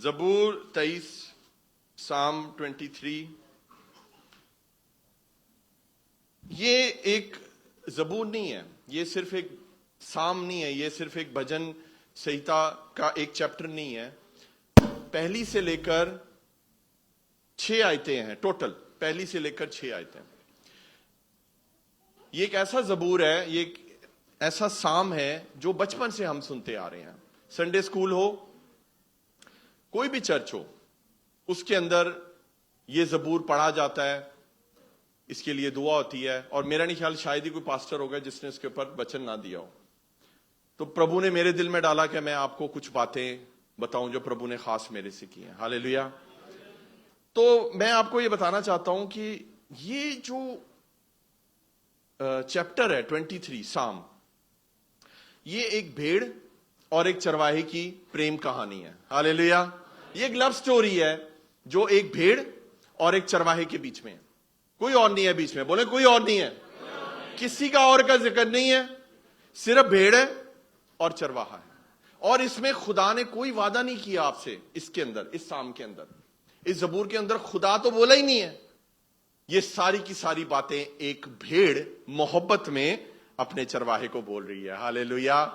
زبور 23 سام 23 یہ ایک زبور نہیں ہے، یہ صرف ایک سام نہیں ہے، یہ صرف ایک بھجن سہیتا کا ایک چیپٹر نہیں ہے. پہلی سے لے کر 6 آیتیں ہیں ٹوٹل، پہلی سے لے کر 6 آیتیں. یہ ایک ایسا زبور ہے، یہ ایک ایسا سام ہے جو بچپن سے ہم سنتے آ رہے ہیں. سنڈے اسکول ہو، کوئی بھی چرچ ہو، اس کے اندر یہ زبور پڑھا جاتا ہے، اس کے لیے دعا ہوتی ہے. اور میرا نہیں خیال شاید ہی کوئی پاسٹر ہوگا جس نے اس کے اوپر وچن نہ دیا ہو. تو پربھو نے میرے دل میں ڈالا کہ میں آپ کو کچھ باتیں بتاؤں جو پربھو نے خاص میرے سے کی ہیں. ہاللیلویا. تو میں آپ کو یہ بتانا چاہتا ہوں کہ یہ جو چیپٹر ہے 23 سام، یہ ایک بھیڑ اور ایک چرواہے کی پریم کہانی ہے. ہاللیلویا. یہ ایک لو سٹوری ہے جو ایک بھیڑ اور ایک چرواہے کے بیچ میں ہے. کوئی اور نہیں ہے بیچ میں، بولے کوئی اور نہیں ہے، کسی کا اور کا ذکر نہیں ہے، صرف بھیڑ ہے اور چرواہا ہے. اور اس میں خدا نے کوئی وعدہ نہیں کیا آپ سے. اس کے اندر، اس سام کے اندر، اس زبور کے اندر خدا تو بولا ہی نہیں ہے. یہ ساری کی ساری باتیں ایک بھیڑ محبت میں اپنے چرواہے کو بول رہی ہے. ہاللیلویا.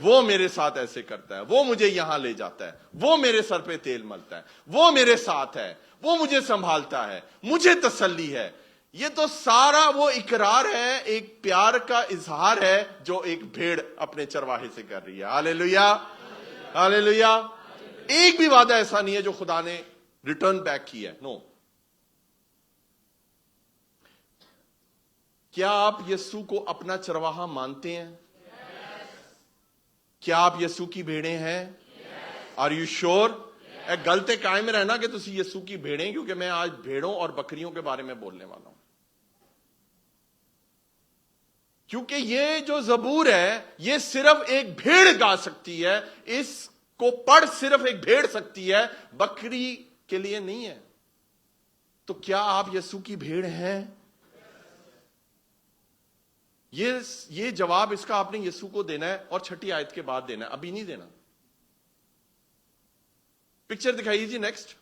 وہ میرے ساتھ ایسے کرتا ہے، وہ مجھے یہاں لے جاتا ہے، وہ میرے سر پہ تیل ملتا ہے، وہ میرے ساتھ ہے، وہ مجھے سنبھالتا ہے، مجھے تسلی ہے. یہ تو سارا وہ اقرار ہے، ایک پیار کا اظہار ہے جو ایک بھیڑ اپنے چرواہے سے کر رہی ہے. ہاللیلویا. ہاللیلویا. ایک بھی وعدہ ایسا نہیں ہے جو خدا نے ریٹرن بیک کیا ہے. نو. کیا آپ یسوع کو اپنا چرواہا مانتے ہیں؟ کیا آپ یسوع کی بھیڑیں ہیں؟ آر یو شور؟ ایک غلطے قائم رہنا کہ تسی یسوع کی بھیڑیں، کیونکہ میں آج بھیڑوں اور بکریوں کے بارے میں بولنے والا ہوں. کیونکہ یہ جو زبور ہے یہ صرف ایک بھیڑ گا سکتی ہے، اس کو پڑھ صرف ایک بھیڑ سکتی ہے، بکری کے لیے نہیں ہے. تو کیا آپ یسوع کی بھیڑ ہیں؟ یہ جواب اس کا آپ نے یسوع کو دینا ہے، اور 6 آیت کے بعد دینا ہے، ابھی نہیں دینا. پکچر دکھائیے جی نیکسٹ.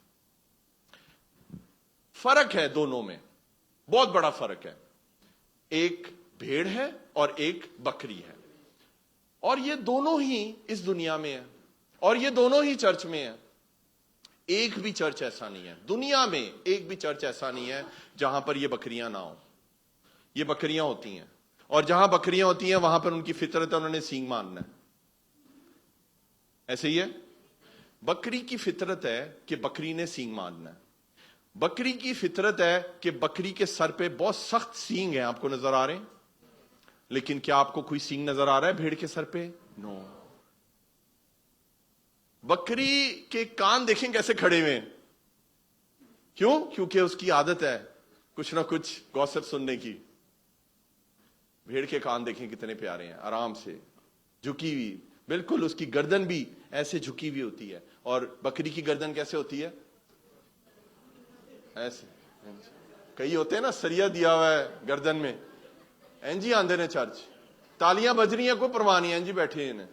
فرق ہے دونوں میں، بہت بڑا فرق ہے. ایک بھیڑ ہے اور ایک بکری ہے، اور یہ دونوں ہی اس دنیا میں ہیں، اور یہ دونوں ہی چرچ میں ہیں. ایک بھی چرچ ایسا نہیں ہے دنیا میں، ایک بھی چرچ ایسا نہیں ہے جہاں پر یہ بکریاں نہ ہوں. یہ بکریاں ہوتی ہیں، اور جہاں بکریاں ہوتی ہیں وہاں پر ان کی فطرت ہے، انہوں نے سینگ مارنا ہے. ایسے ہی ہے. بکری کی فطرت ہے کہ بکری نے سینگ مارنا ہے. بکری کی فطرت ہے کہ بکری کے سر پہ بہت سخت سینگ ہیں، آپ کو نظر آ رہے ہیں. لیکن کیا آپ کو کوئی سینگ نظر آ رہا ہے بھیڑ کے سر پہ؟ نو. بکری کے کان دیکھیں کیسے کھڑے ہوئے ہیں. کیوں؟ کیونکہ اس کی عادت ہے کچھ نہ کچھ گوسپ سننے کی. بھیڑ کے کان دیکھیں کتنے پیارے ہیں، آرام سے جھکی ہوئی، بالکل اس کی گردن بھی ایسے جھکی ہوئی ہوتی ہے. اور بکری کی گردن کیسے ہوتی ہے؟ ایسے. کئی ہوتے ہیں نا سریا دیا ہوا ہے گردن میں، اینجی آندے نے چرچ، تالیاں بج رہی ہیں کوئی پرواہ نہیں، اینجی بیٹھے ہیں،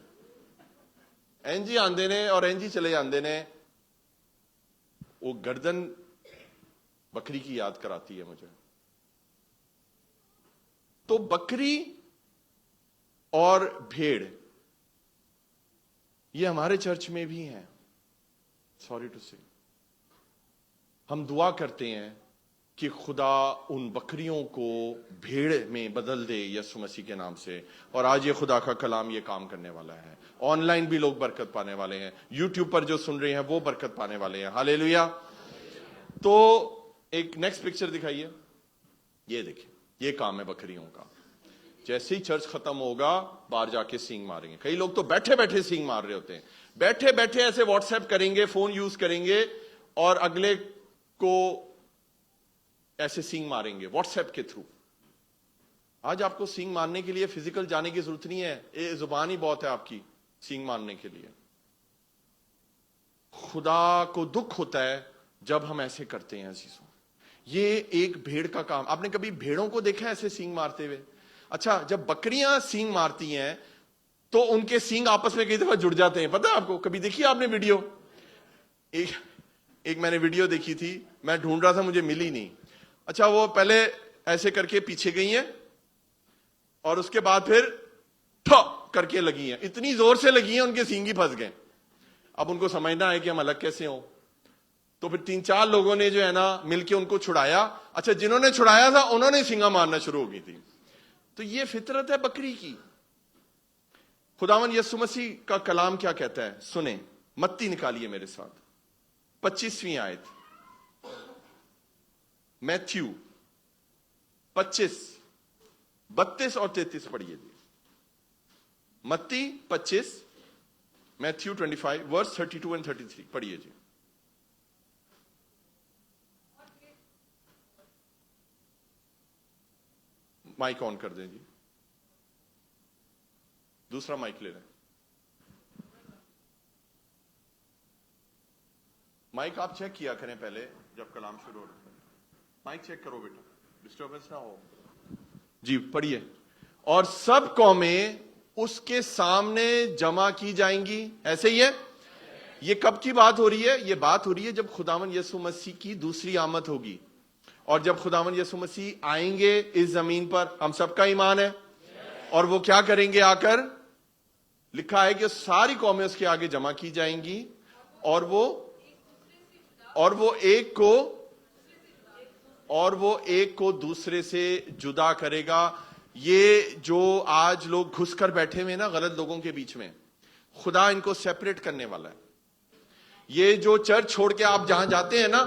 اینجی آندے نے اور اینجی چلے جاندے نے. وہ گردن بکری کی یاد کراتی ہے مجھے. تو بکری اور بھیڑ یہ ہمارے چرچ میں بھی ہیں. سوری ٹو سے، ہم دعا کرتے ہیں کہ خدا ان بکریوں کو بھیڑ میں بدل دے یسوع مسیح کے نام سے. اور آج یہ خدا کا کلام یہ کام کرنے والا ہے. آن لائن بھی لوگ برکت پانے والے ہیں، یوٹیوب پر جو سن رہے ہیں وہ برکت پانے والے ہیں. ہاللیلویا. تو ایک نیکسٹ پکچر دکھائیے. یہ دیکھیں، یہ کام ہے بکریوں کا. جیسے ہی چرچ ختم ہوگا باہر جا کے سینگ ماریں گے. کئی لوگ تو بیٹھے بیٹھے سینگ مار رہے ہوتے ہیں، بیٹھے بیٹھے ایسے واٹس ایپ کریں گے، فون یوز کریں گے، اور اگلے کو ایسے سینگ ماریں گے واٹس ایپ کے تھرو. آج آپ کو سینگ مارنے کے لیے فزیکل جانے کی ضرورت نہیں ہے، یہ زبان ہی بہت ہے آپ کی سینگ مارنے کے لیے. خدا کو دکھ ہوتا ہے جب ہم ایسے کرتے ہیں عزیزوں. یہ ایک بھیڑ کا کام. آپ نے کبھی بھیڑوں کو دیکھا ایسے سینگ مارتے ہوئے؟ اچھا، جب بکریاں سینگ مارتی ہیں تو ان کے سینگ آپس میں کئی دفعہ جڑ جاتے ہیں، پتہ ہے آپ کو؟ کبھی دیکھی آپ نے ویڈیو؟ ایک میں نے ویڈیو دیکھی تھی, میں ڈھونڈ رہا تھا, مجھے ملی نہیں. اچھا, وہ پہلے ایسے کر کے پیچھے گئی ہیں اور اس کے بعد پھر ٹھو کر کے لگی ہیں, اتنی زور سے لگی ہیں ان کے سینگ ہی پھنس گئے. اب ان کو سمجھنا ہے کہ ہم الگ کیسے ہوں, تو پھر 3-4 لوگوں نے جو ہے نا مل کے ان کو چھڑایا. اچھا, جنہوں نے چھڑایا تھا انہوں نے سینگا مارنا شروع ہو گئی تھی. تو یہ فطرت ہے بکری کی. خداوند یسوع مسیح کا کلام کیا کہتا ہے سنیں, متی نکالیے میرے ساتھ 25ویں آیت, میتھیو 25 32 اور 33 پڑھیے جی. متی 25, میتھیو 25 ورس 32 and 33 پڑھیے جی. مائک آن کر دیں جی, دوسرا مائک لے لیں. مائک آپ چیک کیا کریں پہلے جب کلام شروع ہو رہا ہے. مائک چیک کرو بیٹا, ڈسٹربنس نہ ہو جی. پڑھیے. اور سب قومیں اس کے سامنے جمع کی جائیں گی. ایسے ہی ہے. یہ کب کی بات ہو رہی ہے؟ یہ بات ہو رہی ہے جب خداوند یسوع مسیح کی دوسری آمد ہوگی. اور جب خداوند یسوع مسیح آئیں گے اس زمین پر, ہم سب کا ایمان ہے. اور وہ کیا کریں گے آ کر؟ لکھا ہے کہ ساری قومیں اس کے آگے جمع کی جائیں گی اور وہ ایک کو دوسرے سے جدا کرے گا. یہ جو آج لوگ گھس کر بیٹھے ہوئے نا غلط لوگوں کے بیچ میں, خدا ان کو سیپریٹ کرنے والا ہے. یہ جو چرچ چھوڑ کے آپ جہاں جاتے ہیں نا,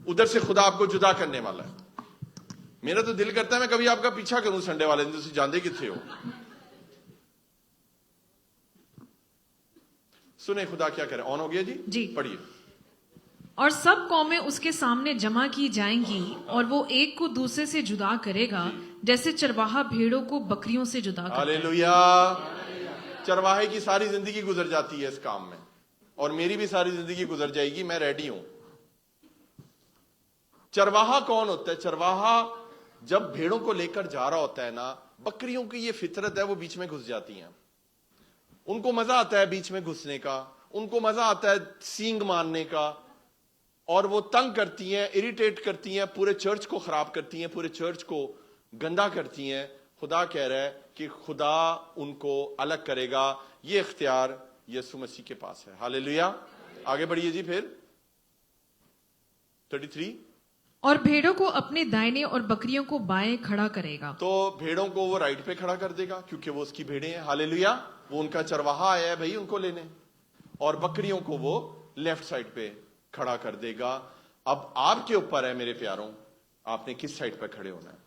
ادھر سے خدا آپ کو جدا کرنے والا ہے. میرا تو دل کرتا ہے میں کبھی آپ کا پیچھا کروں سنڈے والے دن, تسی جاندے کتھے ہو. سنیں خدا کیا کرے. آن ہو گیا جی؟ پڑھیے. اور سب قومیں اس کے سامنے جمع کی جائیں گی اور وہ ایک کو دوسرے سے جدا کرے گا جیسے چرواہا بھیڑوں کو بکریوں سے جدا کرتا ہے. ہاللیلویا. چرواہے کی ساری زندگی گزر جاتی ہے اس کام میں, اور میری بھی ساری زندگی گزر جائے گی, میں ریڈی ہوں. چرواہا کون ہوتا ہے؟ چرواہا جب بھیڑوں کو لے کر جا رہا ہوتا ہے نا, بکریوں کی یہ فطرت ہے وہ بیچ میں گھس جاتی ہیں. ان کو مزہ آتا ہے بیچ میں گھسنے کا, ان کو مزہ آتا ہے سینگ مارنے کا, اور وہ تنگ کرتی ہیں, اریٹیٹ کرتی ہیں, پورے چرچ کو خراب کرتی ہیں, پورے چرچ کو گندا کرتی ہیں. خدا کہہ رہا ہے کہ خدا ان کو الگ کرے گا. یہ اختیار یسوع مسیح کے پاس ہے. ہاللیلویا. آگے بڑھیے جی. پھر 33. اور بھیڑوں کو اپنے دائنے اور بکریوں کو بائیں کھڑا کرے گا. تو بھیڑوں کو وہ رائٹ پہ کھڑا کر دے گا کیونکہ وہ اس کی بھیڑیں ہیں. ہاللیلویا. وہ ان کا چرواہا آیا ہے بھائی ان کو لینے, اور بکریوں کو وہ لیفٹ سائڈ پہ کھڑا کر دے گا. اب آپ کے اوپر ہے میرے پیاروں, آپ نے کس سائڈ پہ کھڑے ہونا ہے.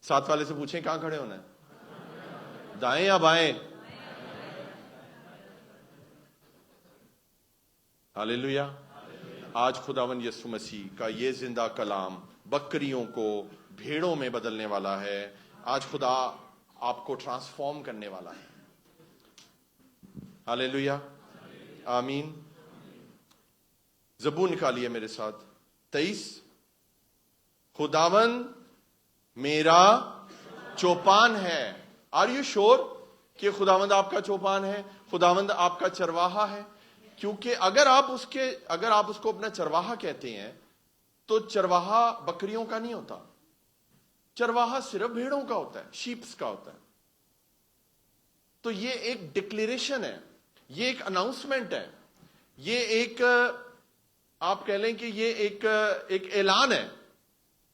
ساتھ والے سے پوچھیں کہاں کھڑے ہونا ہے, دائیں یا بائیں؟ ہاللیلویا. آج خداوند یسوع مسیح کا یہ زندہ کلام بکریوں کو بھیڑوں میں بدلنے والا ہے. آج خدا آپ کو ٹرانسفارم کرنے والا ہے. ہاللیلویا. آمین. زبور نکالیے میرے ساتھ 23. خداوند میرا چوپان ہے. آر یو شور کہ خداوند آپ کا چوپان ہے, خداوند آپ کا چرواہا ہے؟ کیونکہ اگر آپ اس کو اپنا چرواہا کہتے ہیں تو چرواہا بکریوں کا نہیں ہوتا, چرواہا صرف بھیڑوں کا ہوتا ہے, شیپس کا ہوتا ہے. تو یہ ایک ڈکلیریشن ہے, یہ ایک اناؤنسمنٹ ہے, یہ ایک آپ کہہ لیں کہ یہ ایک اعلان ہے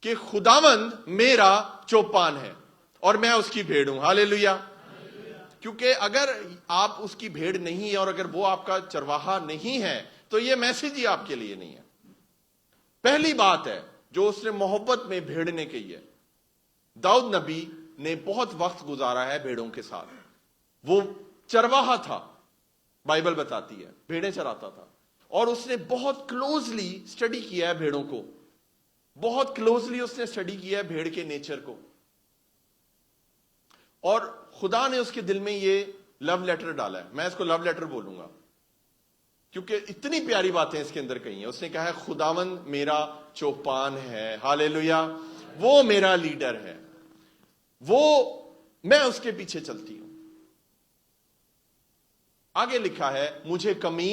کہ خداوند میرا چوپان ہے اور میں اس کی بھیڑ ہوں. ہاللیلویا. کیونکہ اگر آپ اس کی بھیڑ نہیں ہے اور اگر وہ آپ کا چرواہا نہیں ہے تو یہ میسج ہی آپ کے لیے نہیں ہے. پہلی بات ہے جو اس نے محبت میں بھیڑ نے کہی ہے. داؤد نبی نے بہت وقت گزارا ہے بھیڑوں کے ساتھ, وہ چرواہا تھا, بائبل بتاتی ہے بھیڑیں چراتا تھا, اور اس نے بہت کلوزلی اسٹڈی کیا ہے بھیڑوں کو, بہت کلوزلی اس نے اسٹڈی کیا ہے بھیڑ کے نیچر کو. اور خدا نے اس کے دل میں یہ لو لیٹر ڈالا ہے, میں اس کو لو لیٹر بولوں گا کیونکہ اتنی پیاری باتیں اس کے اندر کہی ہیں. اس نے کہا ہے خداوند میرا چوپان ہے. ہاللیلویا. وہ میرا لیڈر ہے, وہ میں اس کے پیچھے چلتی ہوں. آگے لکھا ہے مجھے کمی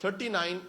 39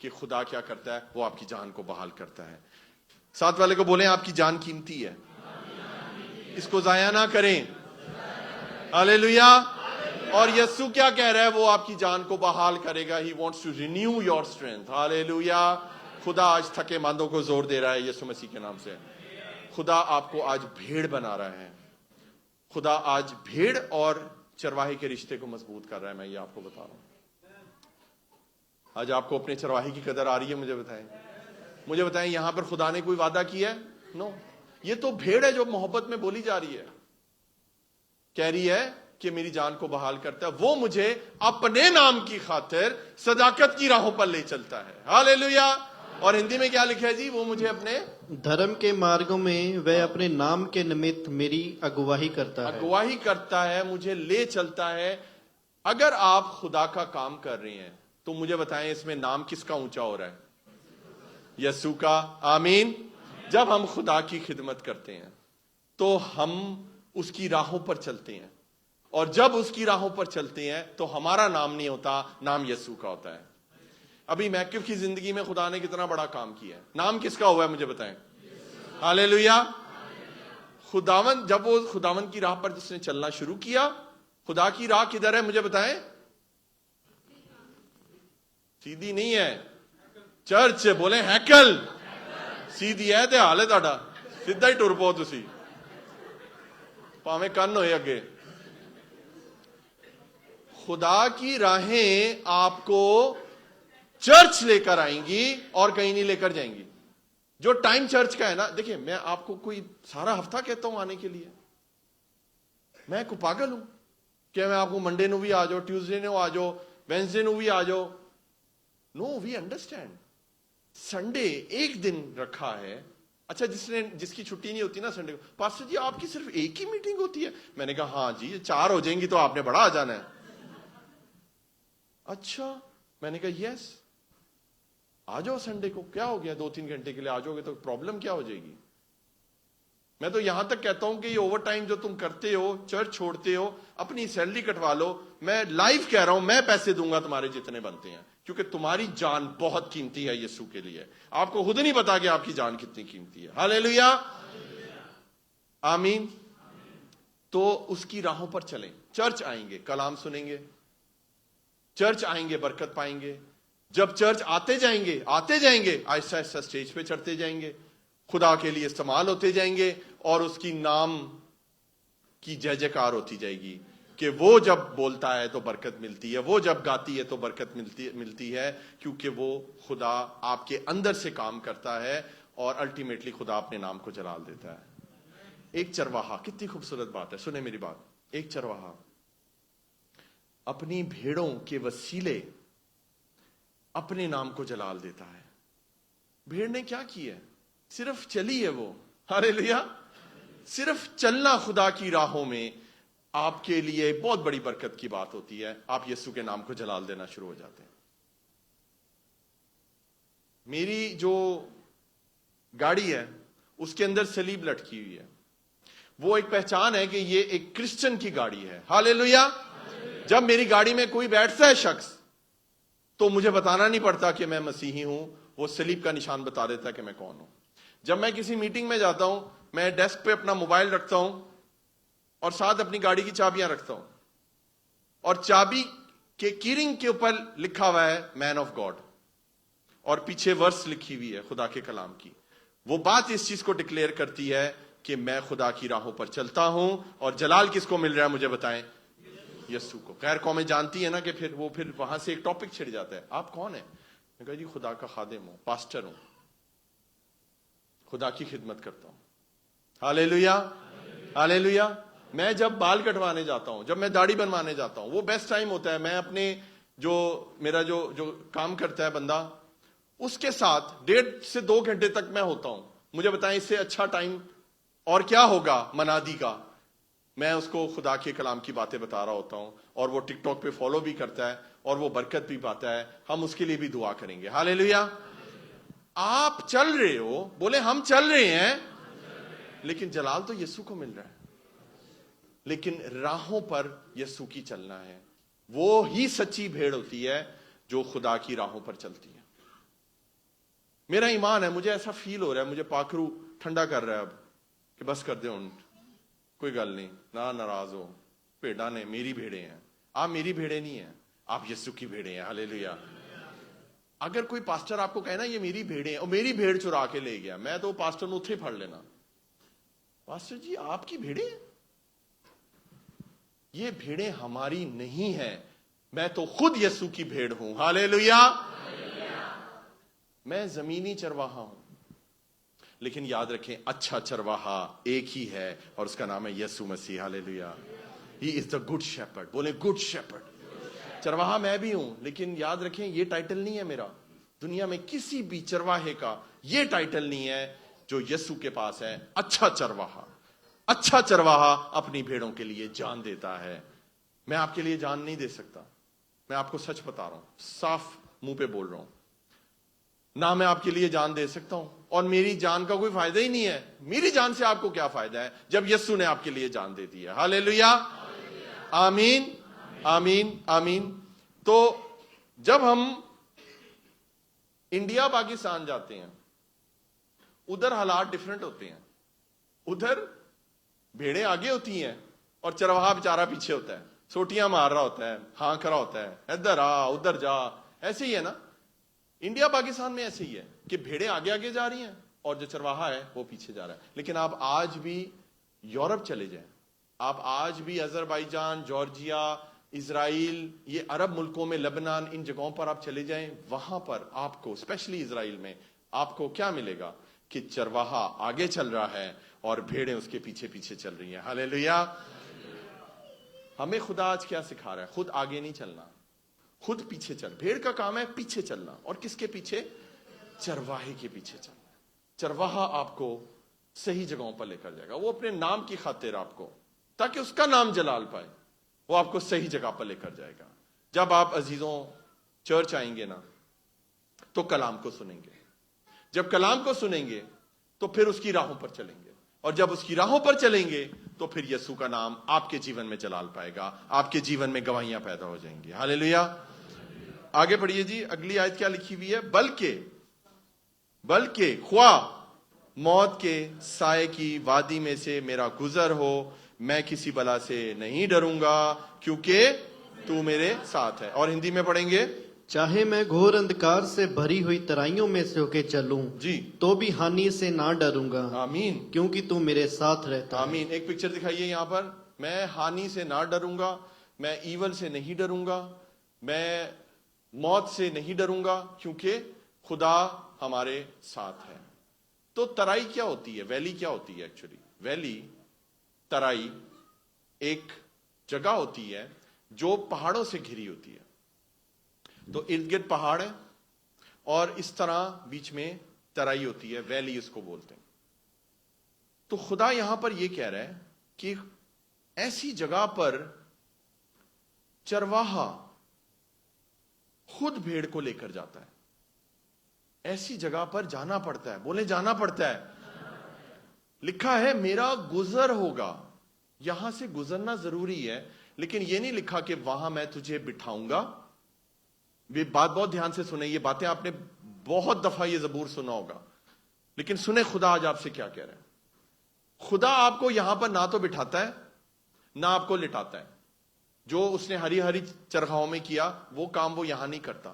کہ خدا کیا کرتا ہے؟ وہ آپ کی جان کو بحال کرتا ہے. ساتھ والے کو بولیں آپ کی جان قیمتی ہے, اس کو ضائع نہ کریں. ہاللیلویا. اور یسوع کیا کہہ رہا ہے؟ وہ آپ کی جان کو بحال کرے گا. He wants to renew your strength. ہاللیلویا. خدا آج تھکے ماندوں کو زور دے رہا ہے یسوع مسیح کے نام سے. خدا آپ کو آج بھیڑ بنا رہا ہے. خدا آج بھیڑ اور چرواہے کے رشتے کو مضبوط کر رہا ہے. میں یہ آپ کو بتا رہا ہوں. آج آپ کو اپنے چرواہے کی قدر آ رہی ہے؟ مجھے بتائیں یہاں پر خدا نے کوئی وعدہ کیا ہے؟ نو. یہ تو بھیڑ ہے جو محبت میں بولی جا رہی ہے. کہہ رہی ہے کہ میری جان کو بحال کرتا ہے, وہ مجھے اپنے نام کی خاطر صداقت کی راہوں پر لے چلتا ہے. ہاللیلویا. اور ہندی میں کیا لکھا ہے جی؟ وہ مجھے اپنے دھرم کے مارگوں میں وہ اپنے نام کے نمت میری اگواہی کرتا ہے, مجھے لے چلتا ہے. اگر آپ خدا کا کام کر رہے ہیں تو مجھے بتائیں اس میں نام کس کا اونچا ہو رہا ہے؟ یسوع کا. آمین. جب ہم خدا کی خدمت کرتے ہیں تو ہم اس کی راہوں پر چلتے ہیں, اور جب اس کی راہوں پر چلتے ہیں تو ہمارا نام نہیں ہوتا, نام یسوع کا ہوتا ہے. ابھی میکف کی زندگی میں خدا نے کتنا بڑا کام کیا ہے. نام کس کا ہوا ہے مجھے بتائیں؟ ہاللیلویا. خداون, جب وہ خداون کی راہ پر جس نے چلنا شروع کیا, خدا کی راہ کدھر ہے مجھے بتائیں؟ سیدھی نہیں ہے, چرچ. بولیں ہیکل. سیدھی ہے تے حال ہے تہاڈا, سیدھا ہی ٹر پو تسی, پاویں کن ہوئے اگے. خدا کی راہیں آپ کو چرچ لے کر آئیں گی اور کہیں نہیں لے کر جائیں گی. جو ٹائم چرچ کا ہے نا, دیکھیں میں آپ کو کوئی سارا ہفتہ کہتا ہوں آنے کے لیے. میں کوئی پاگل ہوں کہ میں آپ کو منڈے نو بھی آ جاؤ, ٹیوزڈے نو آ جاؤ, وینسڈے نو بھی آ جاؤ. نو, وی انڈرسٹینڈ. سنڈے ایک دن رکھا ہے. اچھا, جس کی چھٹی نہیں ہوتی نا سنڈے کو, پاسٹر جی آپ کی صرف ایک ہی میٹنگ ہوتی ہے. میں نے کہا ہاں جی, 4 ہو جائیں گی تو آپ نے بڑا آ جانا ہے. اچھا, میں نے کہا یس, آ جاؤ سنڈے کو, کیا ہو گیا 2-3 گھنٹے کے لیے آ جاؤ گے تو پرابلم کیا ہو جائے گی. میں تو یہاں تک کہتا ہوں کہ یہ اوور ٹائم جو تم کرتے ہو, چرچ چھوڑتے ہو, اپنی سیلری کٹوا لو. میں لائیو کہہ رہا ہوں, میں پیسے دوں گا تمہارے جتنے بنتے ہیں, کیونکہ تمہاری جان بہت قیمتی ہے یسوع کے لیے. آپ کو خود نہیں پتا کہ آپ کی جان کتنی قیمتی ہے. ہاللیلویا. آمین. تو اس کی راہوں پر چلیں. چرچ آئیں گے, کلام سنیں گے. چرچ آئیں گے, برکت پائیں گے. جب چرچ آتے جائیں گے آہستہ آہستہ اسٹیج پہ چڑھتے جائیں گے, خدا کے لیے استعمال ہوتے جائیں گے, اور اس کی نام کی جے جے کار ہوتی جائے گی کہ وہ جب بولتا ہے تو برکت ملتی ہے, وہ جب گاتی ہے تو برکت ملتی ہے, کیونکہ وہ خدا آپ کے اندر سے کام کرتا ہے اور الٹیمیٹلی خدا اپنے نام کو جلال دیتا ہے. ایک چرواہا, کتنی خوبصورت بات ہے, سنیں میری بات. ایک چرواہا اپنی بھیڑوں کے وسیلے اپنے نام کو جلال دیتا ہے. بھیڑ نے کیا کیا ہے؟ صرف چلی ہے وہ. ہاللیلویا. صرف چلنا خدا کی راہوں میں آپ کے لیے بہت بڑی برکت کی بات ہوتی ہے. آپ یسوع کے نام کو جلال دینا شروع ہو جاتے ہیں. میری جو گاڑی ہے اس کے اندر صلیب لٹکی ہوئی ہے. وہ ایک پہچان ہے کہ یہ ایک کرسچن کی گاڑی ہے. ہاللیلویا. جب میری گاڑی میں کوئی بیٹھتا ہے شخص تو مجھے بتانا نہیں پڑتا کہ میں مسیحی ہوں, وہ صلیب کا نشان بتا دیتا ہے کہ میں کون ہوں. جب میں کسی میٹنگ میں جاتا ہوں, میں ڈیسک پہ اپنا موبائل رکھتا ہوں اور ساتھ اپنی گاڑی کی چابیاں رکھتا ہوں, اور چابی کے کیرنگ کے اوپر لکھا ہوا ہے مین آف گاڈ, اور پیچھے ورس لکھی ہوئی ہے خدا کے کلام کی. وہ بات اس چیز کو ڈکلیئر کرتی ہے کہ میں خدا کی راہوں پر چلتا ہوں. اور جلال کس کو مل رہا ہے مجھے بتائیں؟ یسوع کو. غیر قومیں جانتی ہے نا کہ پھر وہاں سے ایک ٹاپک چھڑ جاتا ہے, آپ کون ہیں؟ میں کہا جی خدا کا خادم ہوں, پاسٹر ہوں, خدا کی خدمت کرتا ہوں. ہاللیلویا. ہاللیلویا. میں جب بال کٹوانے جاتا ہوں, جب میں داڑھی بنوانے جاتا ہوں, وہ بیسٹ ٹائم ہوتا ہے. میں اپنے میرا جو کام کرتا ہے بندہ, اس کے ساتھ 1.5 سے 2 گھنٹے تک میں ہوتا ہوں. مجھے بتائیں اس سے اچھا ٹائم اور کیا ہوگا منادی کا. میں اس کو خدا کے کلام کی باتیں بتا رہا ہوتا ہوں, اور وہ ٹک ٹاک پہ فالو بھی کرتا ہے اور وہ برکت بھی پاتا ہے. ہم اس کے لیے بھی دعا کریں گے. ہاللیلویا. آپ چل رہے ہو, بولے ہم چل رہے ہیں, لیکن جلال تو یسوع کو مل رہا ہے. لیکن راہوں پر یسوع کی چلنا ہے. وہ ہی سچی بھیڑ ہوتی ہے جو خدا کی راہوں پر چلتی ہے. میرا ایمان ہے, مجھے ایسا فیل ہو رہا ہے, مجھے پاکرو ٹھنڈا کر رہا ہے اب کہ بس کر دے اونٹ, کوئی گل نہیں, نہ ناراض ہو, بھیڑاں نے میری بھیڑیں ہیں. آپ میری بھیڑیں نہیں ہیں, آپ یسوع کی بھیڑیں ہیں. ہاللیلویا. اگر کوئی پاسٹر آپ کو کہے نا یہ میری بھیڑیں ہیں, اور میری بھیڑ چرا کے لے گیا, میں تو پاسٹر نے اتھے پھڑ لینا, پاسٹر جی آپ کی بھیڑیں, یہ بھیڑیں ہماری نہیں ہیں, میں تو خود یسوع کی بھیڑ ہوں. ہاللیلویا. میں زمینی چرواہا ہوں, لیکن یاد رکھیں اچھا چرواہا ایک ہی ہے, اور اس کا نام ہے یسوع مسیح. ہاللیلویا. ہی از دا گڈ شیپرڈ. بولے گڈ شیپرڈ. چرواہا میں بھی ہوں, لیکن یاد رکھیں یہ ٹائٹل نہیں ہے میرا. دنیا میں کسی بھی چرواہے کا یہ ٹائٹل نہیں ہے جو یسوع کے پاس ہے, اچھا چرواہا. اچھا چرواہا اپنی بھیڑوں کے لیے جان دیتا ہے. میں آپ کے لیے جان نہیں دے سکتا, میں آپ کو سچ بتا رہا ہوں, صاف منہ پہ بول رہا ہوں, نہ میں آپ کے لیے جان دے سکتا ہوں, اور میری جان کا کوئی فائدہ ہی نہیں ہے. میری جان سے آپ کو کیا فائدہ ہے جب یسوع نے آپ کے لیے جان دے دی ہے. ہاللیلویا. آمین آمین آمین. تو جب ہم انڈیا پاکستان جاتے ہیں, ادھر حالات ڈیفرنٹ ہوتے ہیں. ادھر بھیڑیں آگے ہوتی ہیں اور چرواہا بیچارہ پیچھے ہوتا ہے, سوٹیاں مار رہا ہوتا ہے, ہانک رہا ہوتا ہے, ادھر آ ادھر جا. ایسے ہی ہے نا, انڈیا پاکستان میں ایسے ہی ہے کہ بھیڑیں آگے آگے جا رہی ہیں اور جو چرواہا ہے وہ پیچھے جا رہا ہے. لیکن آپ آج بھی یورپ چلے جائیں, آپ آج بھی اذربائیجان, جارجیا, اسرائیل, یہ عرب ملکوں میں, لبنان, ان جگہوں پر آپ چلے جائیں, وہاں پر آپ کو, اسپیشلی اسرائیل میں, آپ کو کیا ملے گا کہ چرواہا آگے چل رہا ہے اور بھیڑیں اس کے پیچھے پیچھے چل رہی ہیں. ہاللیلویا. ہمیں خدا آج کیا سکھا رہا ہے؟ خود آگے نہیں چلنا, خود پیچھے چل. بھیڑ کا کام ہے پیچھے چلنا, اور کس کے پیچھے؟ چرواہے کے پیچھے چلنا. چرواہا آپ کو صحیح جگہوں پر لے کر جائے گا. وہ اپنے نام کی خاطر آپ کو, تاکہ اس کا نام جلال پائے, وہ آپ کو صحیح جگہ پر لے کر جائے گا. جب آپ عزیزوں چرچ آئیں گے نا تو کلام کو سنیں گے. جب کلام کو سنیں گے تو پھر اس کی راہوں پر چلیں گے, اور جب اس کی راہوں پر چلیں گے تو پھر یسوع کا نام آپ کے جیون میں جلال پائے گا, آپ کے جیون میں گواہیاں پیدا ہو جائیں گی. ہاللیلویا. آگے پڑھیے جی, اگلی آیت کیا لکھی ہوئی ہے؟ بلکہ خواہ موت کے سائے کی وادی میں سے میرا گزر ہو, میں کسی بلا سے نہیں ڈروں گا, کیونکہ تو میرے ساتھ ہے. اور ہندی میں پڑھیں گے, چاہے میں گھور اندھکار سے بھری ہوئی ترائیوں میں سے ہو کے چلوں جی تو بھی ہانی سے نہ ڈروں گا, آمین کیونکہ تو میرے ساتھ رہتا ہے. آمین. ایک پکچر دکھائیے یہاں پر, میں ہانی سے نہ ڈروں گا, میں ایول سے نہیں ڈروں گا, میں موت سے نہیں ڈروں گا, کیونکہ خدا ہمارے ساتھ ہے. تو ترائی کیا ہوتی ہے؟ ویلی کیا ہوتی ہے؟ ایکچولی ویلی, ترائی ایک جگہ ہوتی ہے جو پہاڑوں سے گھری ہوتی ہے. تو ارد گرد پہاڑ ہے اور اس طرح بیچ میں ترائی ہوتی ہے, ویلی اس کو بولتے ہیں. تو خدا یہاں پر یہ کہہ رہا ہے کہ ایسی جگہ پر چرواہا خود بھیڑ کو لے کر جاتا ہے. ایسی جگہ پر جانا پڑتا ہے. بولے جانا پڑتا ہے. لکھا ہے میرا گزر ہوگا. یہاں سے گزرنا ضروری ہے, لیکن یہ نہیں لکھا کہ وہاں میں تجھے بٹھاؤں گا. یہ بات بہت دھیان سے سنیں, یہ باتیں آپ نے بہت دفعہ یہ زبور سنا ہوگا, لیکن سنیں خدا آج آپ سے کیا کہہ رہا ہے. خدا آپ کو یہاں پر نہ تو بٹھاتا ہے نہ آپ کو لٹاتا ہے. جو اس نے ہری ہری چرخاؤں میں کیا وہ کام وہ یہاں نہیں کرتا,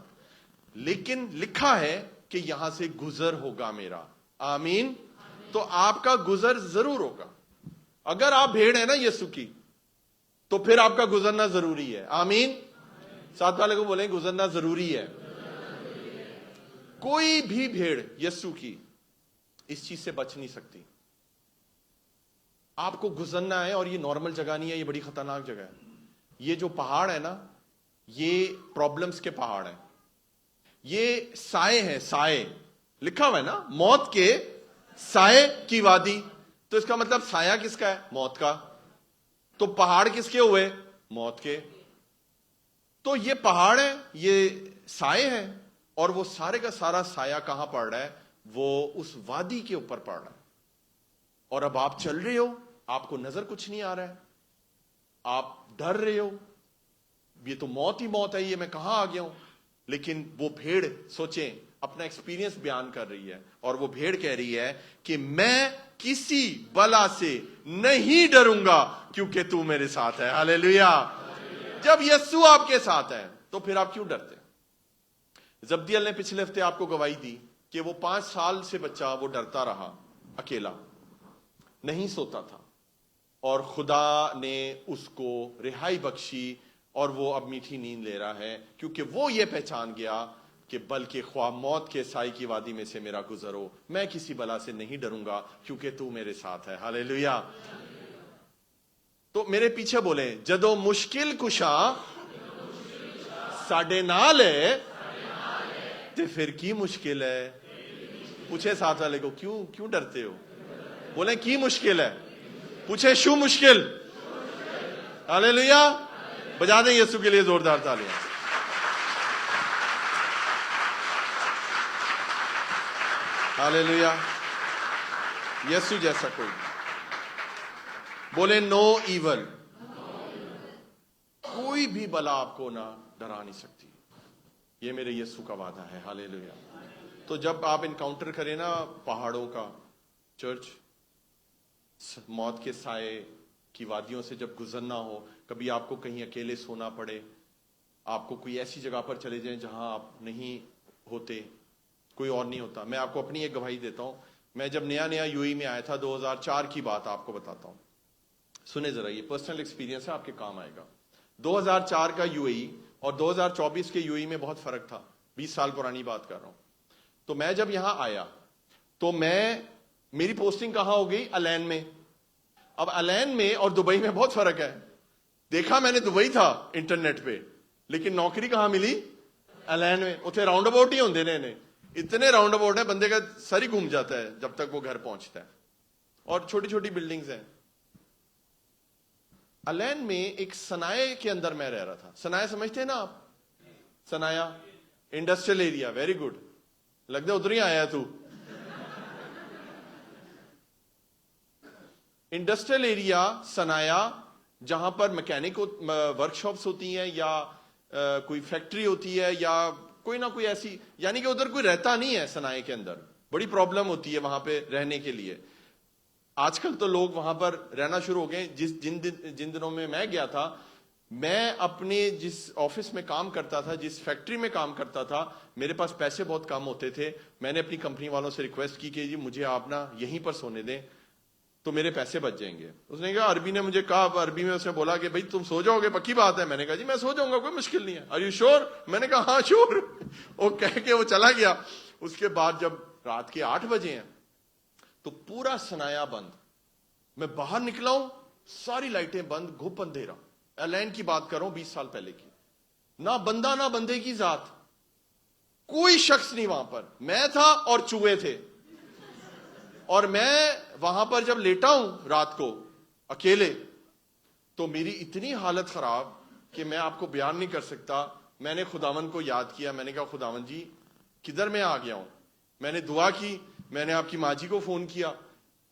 لیکن لکھا ہے کہ یہاں سے گزر ہوگا میرا. آمین. تو آپ کا گزر ضرور ہوگا. اگر آپ بھیڑ ہیں نا یسوع کی, تو پھر آپ کا گزرنا ضروری ہے. آمین. ساتھ والے کو بولیں گزرنا ضروری ہے. کوئی بھی بھیڑ یسوع کی اس چیز سے بچ نہیں سکتی. آپ کو گزرنا ہے, اور یہ نارمل جگہ نہیں ہے, یہ بڑی خطرناک جگہ ہے. یہ جو پہاڑ ہے نا, یہ پرابلمز کے پہاڑ ہیں. یہ سائے ہیں, سائے لکھا ہوا ہے نا, موت کے سائے کی وادی. تو اس کا مطلب سایہ کس کا ہے؟ موت کا. تو پہاڑ کس کے ہوئے؟ موت کے. تو یہ پہاڑ ہے, یہ سائے ہیں, اور وہ سارے کا سارا سایہ کہاں پڑ رہا ہے؟ وہ اس وادی کے اوپر پڑ رہا ہے. اور اب آپ چل رہے ہو, آپ کو نظر کچھ نہیں آ رہا ہے, آپ ڈر رہے ہو, یہ تو موت ہی موت ہے, یہ میں کہاں آ گیا ہوں. لیکن وہ بھیڑ سوچیں اپنا ایکسپیرینس بیان کر رہی ہے اور وہ بھیڑ کہہ رہی ہے کہ میں کسی بلا سے نہیں ڈروں گا کیونکہ تو میرے ساتھ ہے. ہاللیلویا. جب یسوع آپ کے ساتھ ہے تو پھر آپ کیوں ڈرتے؟ زبدیل نے پچھلے ہفتے آپ کو گواہی دی کہ وہ 5 سال سے بچہ وہ ڈرتا رہا، اکیلا نہیں سوتا تھا، اور خدا نے اس کو رہائی بخشی اور وہ اب میٹھی نیند لے رہا ہے، کیونکہ وہ یہ پہچان گیا کہ بلکہ خواہ موت کے سائے کی وادی میں سے میرا گزر ہو، میں کسی بلا سے نہیں ڈروں گا کیونکہ تو میرے ساتھ ہے. ہاللیلویا. تو میرے پیچھے بولیں، جدو مشکل کشا ساڈے نال ہے تے پھر کی مشکل ہے. پوچھے ساتھ والے کو کیوں ڈرتے ہو؟ بولیں کی مشکل ہے. پوچھے شو مشکل. ہاللیلویا. بجا دیں یسوع کے لیے زوردار تالیاں. ہاللیلویا. یسوع جیسا کوئی. بولے نو ایول. کوئی بھی بلا آپ کو نہ ڈرا نہیں سکتی. یہ میرے یسوع کا وعدہ ہے. ہاللیلویا. تو جب آپ انکاؤنٹر کریں نا پہاڑوں کا، چرچ، موت کے سائے کی وادیوں سے جب گزرنا ہو، کبھی آپ کو کہیں اکیلے سونا پڑے، آپ کو کوئی ایسی جگہ پر چلے جائیں جہاں آپ نہیں ہوتے، کوئی اور نہیں ہوتا. میں آپ کو اپنی ایک گواہی دیتا ہوں. میں جب نیا یو ای میں آیا تھا، 2004 کی بات آپ کو بتاتا ہوں. سنیں ذرا، یہ پرسنل ایکسپیرینس ہے، آپ کے کام آئے گا. 2004 کا یو ای اور 2024 کے یو ای میں بہت فرق تھا. 20 سال پرانی بات کر رہا ہوں. تو میں جب یہاں آیا تو میری پوسٹنگ کہاں ہو گئی؟ الین میں. اب الین میں اور دبئی میں بہت فرق ہے. دیکھا میں نے دبئی تھا انٹرنیٹ پہ، لیکن نوکری کہاں ملی؟ الین میں. اتنے راؤنڈ اباؤٹ ہی ہوندے نے، اتنے راؤنڈ اباؤٹ ہیں بندے کا سر ہی گھوم جاتا ہے جب تک وہ گھر پہنچتا ہے. اور چھوٹی چھوٹی بلڈنگز ہیں. الین میں ایک سنائے کے اندر میں رہ رہا تھا. سنائے سمجھتے ہیں نا آپ؟ سنایا انڈسٹریل ایریا. Very good. لگتا ہے ادھر ہی آیا تو. انڈسٹریل ایریا سنایا، جہاں پر میکینک ورک شاپس ہوتی ہیں یا کوئی فیکٹری ہوتی ہے یا کوئی نہ کوئی ایسی، یعنی کہ ادھر کوئی رہتا نہیں ہے. سنائے کے اندر بڑی پرابلم ہوتی ہے وہاں پہ رہنے کے لیے. آج کل تو لوگ وہاں پر رہنا شروع ہو گئے. جن دنوں میں گیا تھا، میں اپنے جس آفس میں کام کرتا تھا، جس فیکٹری میں کام کرتا تھا، میرے پاس پیسے بہت کم ہوتے تھے. میں نے اپنی کمپنی والوں سے ریکویسٹ کی کہ جی مجھے آپ نا یہیں پر سونے دیں تو میرے پیسے بچ جائیں گے. اس نے کہا، عربی نے مجھے کہا، عربی میں اس نے بولا کہ بھائی تم سو جاؤ گے، پکی بات ہے؟ میں نے کہا جی میں سو جاؤں گا، کوئی مشکل نہیں ہے. آر یو شور؟ میں نے کہا ہاں شور. وہ کہہ کے وہ چلا گیا. اس کے بعد جب رات کے 8 بجے ہیں تو پورا سنایا بند. میں باہر نکلا ہوں، ساری لائٹیں بند، گھپ اندھیرا. الین کی بات کر رہا ہوں 20 سال پہلے کی. نہ بندہ نہ بندے کی ذات، کوئی شخص نہیں وہاں پر. میں تھا اور چوہے تھے. اور میں وہاں پر جب لیٹا ہوں رات کو اکیلے، تو میری اتنی حالت خراب کہ میں آپ کو بیان نہیں کر سکتا. میں نے خداوند کو یاد کیا. میں نے کہا خداوند جی کدھر میں آ گیا ہوں. میں نے دعا کی. میں نے آپ کی ماں جی کو فون کیا.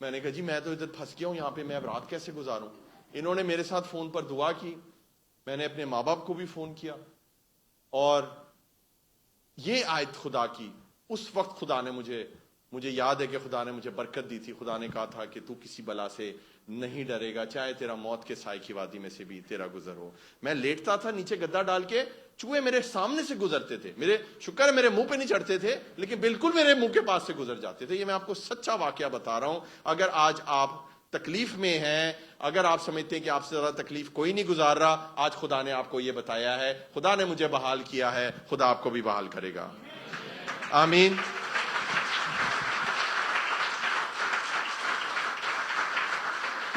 میں نے کہا جی میں تو ادھر پھنس گیا ہوں یہاں پہ، میں اب رات کیسے گزاروں؟ انہوں نے میرے ساتھ فون پر دعا کی. میں نے اپنے ماں باپ کو بھی فون کیا. اور یہ آیت خدا کی اس وقت خدا نے مجھے یاد ہے کہ خدا نے مجھے برکت دی تھی. خدا نے کہا تھا کہ تو کسی بلا سے نہیں ڈرے گا، چاہے تیرا موت کے سائے کی وادی میں سے بھی تیرا گزر ہو. میں لیٹتا تھا نیچے گدا ڈال کے، چوہے میرے سامنے سے گزرتے تھے. شکر ہے میرے منہ پہ نہیں چڑھتے تھے، لیکن بالکل میرے منہ کے پاس سے گزر جاتے تھے. یہ میں آپ کو سچا واقعہ بتا رہا ہوں. اگر آج آپ تکلیف میں ہیں، اگر آپ سمجھتے ہیں کہ آپ سے زیادہ تکلیف کوئی نہیں گزار رہا، آج خدا نے آپ کو یہ بتایا ہے. خدا نے مجھے بحال کیا ہے، خدا آپ کو بھی بحال کرے گا. آمین.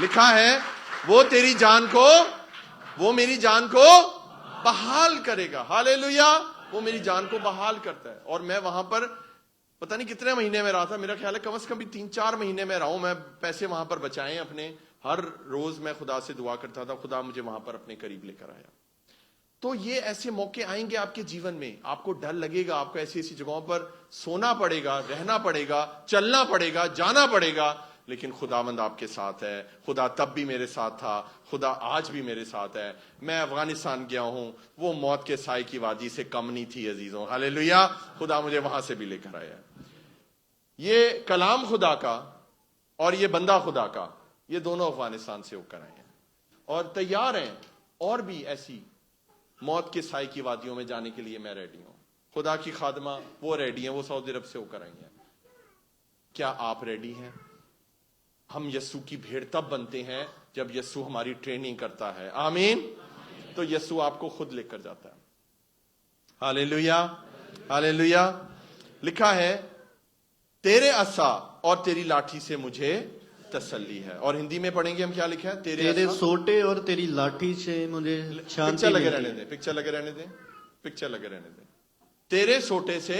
لکھا ہے وہ میری جان کو بحال کرے گا. ہاللیلویا. وہ میری جان کو بحال کرتا ہے. اور میں وہاں پر پتہ نہیں کتنے مہینے میں رہا تھا. میرا خیال ہے کم از کم بھی 3-4 مہینے میں رہا ہوں. میں پیسے وہاں پر بچائے اپنے. ہر روز میں خدا سے دعا کرتا تھا، خدا مجھے وہاں پر اپنے قریب لے کر آیا. تو یہ ایسے موقع آئیں گے آپ کے جیون میں، آپ کو ڈر لگے گا، آپ کو ایسی جگہوں پر سونا پڑے گا، رہنا پڑے گا، چلنا پڑے گا، جانا پڑے گا. لیکن خداوند آپ کے ساتھ ہے. خدا تب بھی میرے ساتھ تھا, خدا آج بھی میرے ساتھ ہے. میں افغانستان گیا ہوں, وہ موت کے سائے کی وادی سے کم نہیں تھی عزیزوں. ہاللیلویا. خدا مجھے وہاں سے بھی لے کر آیا. یہ کلام خدا کا اور یہ بندہ خدا کا, یہ دونوں افغانستان سے ہو کر آئے ہیں اور تیار ہیں. اور بھی ایسی موت کے سائے کی وادیوں میں جانے کے لیے میں ریڈی ہوں. خدا کی خادمہ وہ ریڈی ہیں, وہ سعودی عرب سے ہو کر آئی ہیں. کیا آپ ریڈی ہیں؟ ہم یسوع کی بھیڑ تب بنتے ہیں جب یسوع ہماری ٹریننگ کرتا ہے. آمین. تو یسوع آپ کو خود لے کر جاتا ہے. ہاللیلویا, ہاللیلویا. لکھا ہے تیرے عصا اور تیری لاٹھی سے مجھے تسلی ہے. اور ہندی میں پڑھیں گے ہم, کیا لکھا ہے؟ تیرے سوٹے اور تیری لاٹھی سے مجھے شانتی پکچر لگے ملتی رہنے ہے. دیں, پکچر لگے رہنے دیں, پکچر لگے رہنے دیں. تیرے سوٹے سے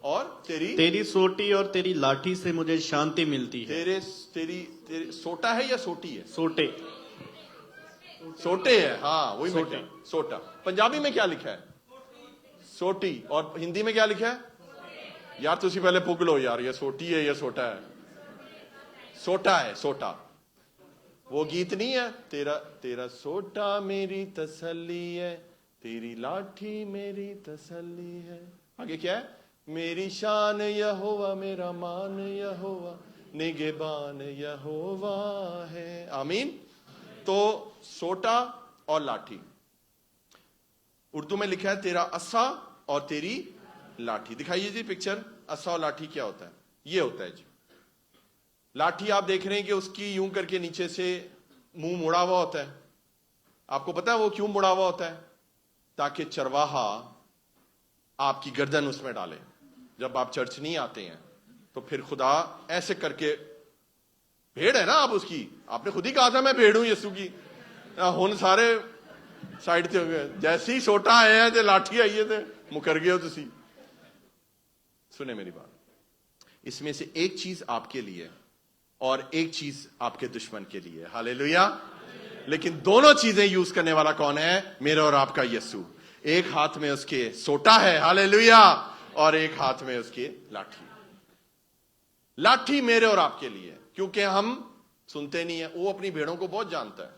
اور تیری سوٹی اور تیری لاٹھی سے مجھے شانتی ملتی ہے. تیری سوٹا ہے یا سوٹی ہے؟ سوٹے. سوٹے ہے, ہاں وہی میں کیا سوٹا. پنجابی میں کیا لکھا ہے؟ سوٹی. اور ہندی میں کیا لکھا ہے؟ یار تسی پہلے پگ لو یار, یہ سوٹی ہے یا سوٹا ہے؟ سوٹا ہے, سوٹا. وہ گیت نہیں ہے, تیرا سوٹا میری تسلی ہے, تیری لاٹھی میری تسلی ہے. آگے کیا ہے؟ میری شان یہوہ, میرا مان یہوہ, نگہبان یہوہ ہے. آمین. تو سوٹا اور لاٹھی, اردو میں لکھا ہے تیرا عصا اور تیری لاٹھی. دکھائیے جی پکچر. عصا اور لاٹھی کیا ہوتا ہے؟ یہ ہوتا ہے جی لاٹھی. آپ دیکھ رہے ہیں کہ اس کی یوں کر کے نیچے سے منہ مڑا ہوا ہوتا ہے. آپ کو پتا ہے وہ کیوں مڑا ہوا ہوتا ہے؟ تاکہ چرواہا آپ کی گردن اس میں ڈالے. جب آپ چرچ نہیں آتے ہیں تو پھر خدا ایسے کر کے, بھیڑ ہے نا آپ اس کی, آپ نے خود ہی کہا تھا میں بھیڑ ہوں یسوع کی. ہن سارے سائڈ تے ہو گئے. جیسے ہی چھوٹا آئے ہیں تے لاٹھی آئیے تے مکر گئے ہو تسی. سنیں میری بات, اس میں سے ایک چیز آپ کے لیے اور ایک چیز آپ کے دشمن کے لیے. ہاللیلویا. لیکن دونوں چیزیں یوز کرنے والا کون ہے؟ میرا اور آپ کا یسوع. ایک ہاتھ میں اس کے سوٹا ہے, ہاللیلویا, اور ایک ہاتھ میں اس کے لاٹھی. لاٹھی میرے اور آپ کے لیے, کیونکہ ہم سنتے نہیں ہیں. وہ اپنی بھیڑوں کو بہت جانتا ہے.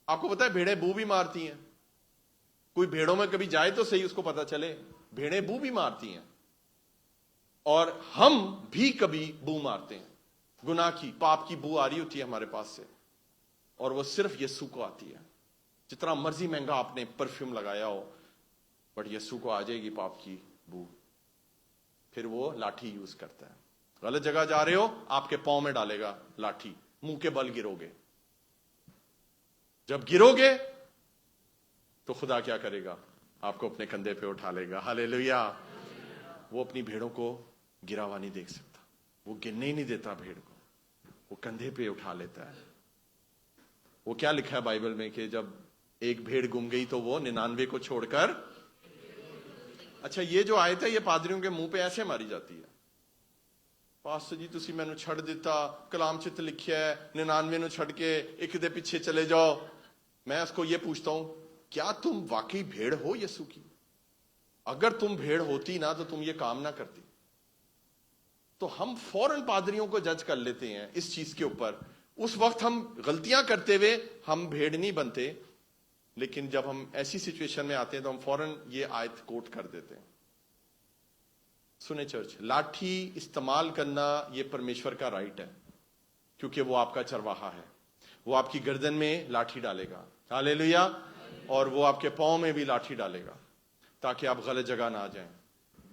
آپ کو پتا ہے بھیڑیں بو بھی مارتی ہیں. کوئی بھیڑوں میں کبھی جائے تو صحیح, اس کو پتا چلے بھیڑیں بو بھی مارتی ہیں. اور ہم بھی کبھی بو مارتے ہیں. گناہ کی, پاپ کی بو آ رہی ہوتی ہے ہمارے پاس سے, اور وہ صرف یسوع کو آتی ہے. جتنا مرضی مہنگا آپ نے پرفیوم لگایا ہو, بٹ یسوع کو آ جائے گی پاپ کی بو. پھر وہ لاٹھی یوز کرتا ہے. غلط جگہ جا رہے ہو, آپ کے پاؤں میں ڈالے گا لاٹھی, منہ کے بل گرو گے. جب گرو گے تو خدا کیا کرے گا؟ آپ کو اپنے کندھے پہ اٹھا لے گا. ہاللیلویا. وہ اپنی بھیڑوں کو گرا ہوا نہیں دیکھ سکتا, وہ گرنے ہی نہیں دیتا بھیڑ کو, وہ کندھے پہ اٹھا لیتا ہے. وہ کیا لکھا ہے بائبل میں کہ جب ایک بھیڑ گم گئی تو وہ 99 کو چھوڑ کر. اچھا یہ جو آیت ہے یہ پادریوں کے منہ پہ ایسے ماری جاتی ہے, پاسٹر جی تسی مینوں چھڑ دیتا, کلام چت لکھیا ہے 99 نو چھڑ کے ایک دے پیچھے چلے جاؤ. میں اس کو یہ پوچھتا ہوں, کیا تم واقعی بھیڑ ہو یسوع کی؟ اگر تم بھیڑ ہوتی نا تو تم یہ کام نہ کرتی. تو ہم فوراً پادریوں کو جج کر لیتے ہیں اس چیز کے اوپر. اس وقت ہم غلطیاں کرتے ہوئے ہم بھیڑ نہیں بنتے, لیکن جب ہم ایسی سچویشن میں آتے ہیں تو ہم فوراً یہ آیت کوٹ کر دیتے ہیں. سنیں چرچ, لاٹھی استعمال کرنا یہ پرمیشور کا رائٹ ہے, کیونکہ وہ آپ کا چرواہا ہے. وہ آپ کی گردن میں لاٹھی ڈالے گا, ہاللیلویا, اور وہ آپ کے پاؤں میں بھی لاٹھی ڈالے گا تاکہ آپ غلط جگہ نہ آ جائیں.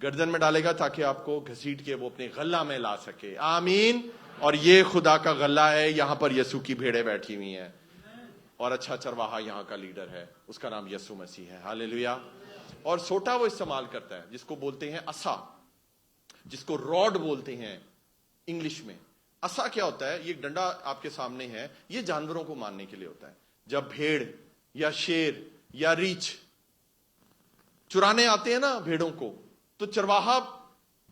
گردن میں ڈالے گا تاکہ آپ کو گھسیٹ کے وہ اپنے غلہ میں لا سکے. آمین. اور یہ خدا کا غلہ ہے, یہاں پر یسوع کی بھیڑیں بیٹھی ہوئی ہیں, اور اچھا چرواہا یہاں کا لیڈر ہے, اس کا نام یسوع مسیح ہے. ہاللیلویا. اور سوٹا وہ استعمال کرتا ہے جس کو بولتے ہیں عصا, جس کو راڈ بولتے ہیں انگلش میں. عصا کیا ہوتا ہے؟ یہ ڈنڈا آپ کے سامنے ہے, یہ جانوروں کو مارنے کے لیے ہوتا ہے. جب بھیڑ یا شیر یا ریچھ چرانے آتے ہیں نا بھیڑوں کو, تو چرواہا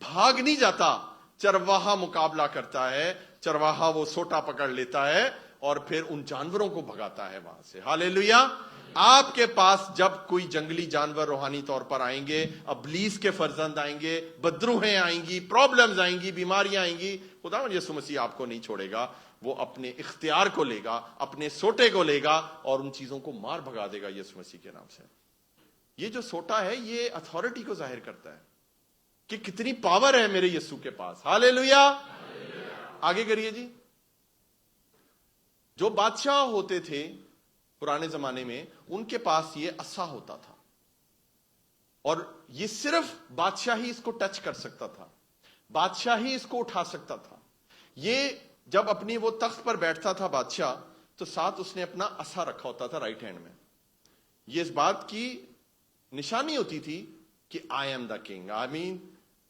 بھاگ نہیں جاتا, چرواہا مقابلہ کرتا ہے. چرواہا وہ سوٹا پکڑ لیتا ہے اور پھر ان جانوروں کو بھگاتا ہے وہاں سے. ہاللیلویا. آپ کے پاس جب کوئی جنگلی جانور روحانی طور پر آئیں گے, ابلیس کے فرزند آئیں گے, بدروہیں آئیں گی, پرابلمز آئیں گی, بیماریاں آئیں گی, خداوند یسوع مسیح آپ کو نہیں چھوڑے گا. وہ اپنے اختیار کو لے گا, اپنے سوٹے کو لے گا اور ان چیزوں کو مار بھگا دے گا یسوع مسیح کے نام سے. یہ جو سوٹا ہے یہ اتھارٹی کو ظاہر کرتا ہے کہ کتنی پاور ہے میرے یسوع کے پاس. ہاللیلویا. آگے کریے جی. جو بادشاہ ہوتے تھے پرانے زمانے میں, ان کے پاس یہ عصا ہوتا تھا, اور یہ صرف بادشاہ ہی اس کو ٹچ کر سکتا تھا, بادشاہ ہی اس کو اٹھا سکتا تھا. یہ جب اپنی وہ تخت پر بیٹھتا تھا بادشاہ, تو ساتھ اس نے اپنا عصا رکھا ہوتا تھا رائٹ ہینڈ میں. یہ اس بات کی نشانی ہوتی تھی کہ آئی ایم دا کنگ. آمین.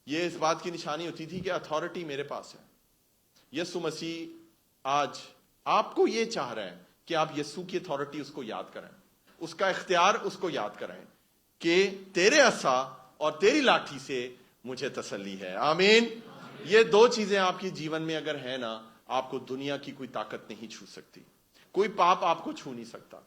یہ اس بات کی نشانی ہوتی تھی کہ اتھارٹی میرے پاس ہے. یسوع مسیح آج آپ کو یہ چاہ رہے ہیں کہ آپ یسوع کی اتھارٹی اس کو یاد کریں, اس کا اختیار اس کو یاد کریں کہ تیرے عصا اور تیری لاٹھی سے مجھے تسلی ہے. آمین. یہ دو چیزیں آپ کے جیون میں اگر ہیں نا, آپ کو دنیا کی کوئی طاقت نہیں چھو سکتی. کوئی پاپ آپ کو چھو نہیں سکتا,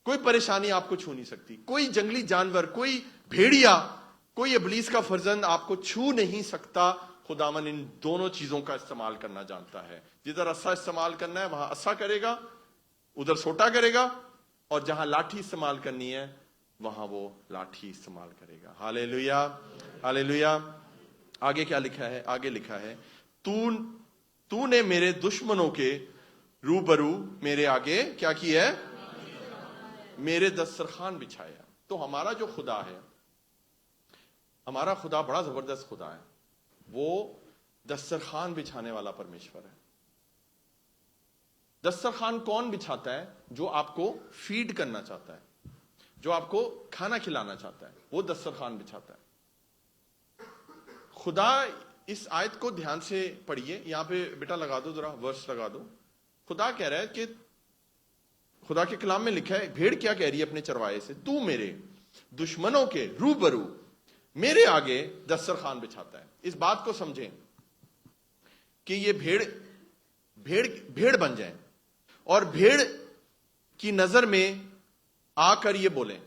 کوئی پریشانی آپ کو چھو نہیں سکتی, کوئی جنگلی جانور, کوئی بھیڑیا, کوئی ابلیس کا فرزند آپ کو چھو نہیں سکتا. خداوند ان دونوں چیزوں کا استعمال کرنا جانتا ہے. جدھر عصا استعمال کرنا ہے وہاں عصا کرے گا, ادھر سوٹا کرے گا, اور جہاں لاٹھی استعمال کرنی ہے وہاں وہ لاٹھی استعمال کرے گا. ہاللیلویا. ہاللیلویا. آگے کیا لکھا ہے؟ آگے لکھا ہے تو نے میرے دشمنوں کے روبرو میرے آگے کیا کیا ہے؟ میرے دسترخوان بچھایا. تو ہمارا جو خدا ہے, ہمارا خدا بڑا زبردست خدا ہے. وہ دسترخوان بچھانے والا پرمیشور ہے. دسترخوان کون بچھاتا ہے؟ جو آپ کو فیڈ کرنا چاہتا ہے, جو آپ کو کھانا کھلانا چاہتا ہے, وہ دسترخوان بچھاتا ہے. خدا, اس آیت کو دھیان سے پڑھیے. یہاں پہ بیٹا لگا دو, ذرا ورس لگا دو. خدا کہہ رہا ہے کہ خدا کے کلام میں لکھا ہے, بھیڑ کیا کہہ رہی ہے اپنے چروائے سے, تو میرے دشمنوں کے روبرو میرے آگے دسترخوان بچھاتا ہے. اس بات کو سمجھیں کہ یہ بھیڑ بن جائیں اور بھیڑ کی نظر میں آ کر یہ بولیں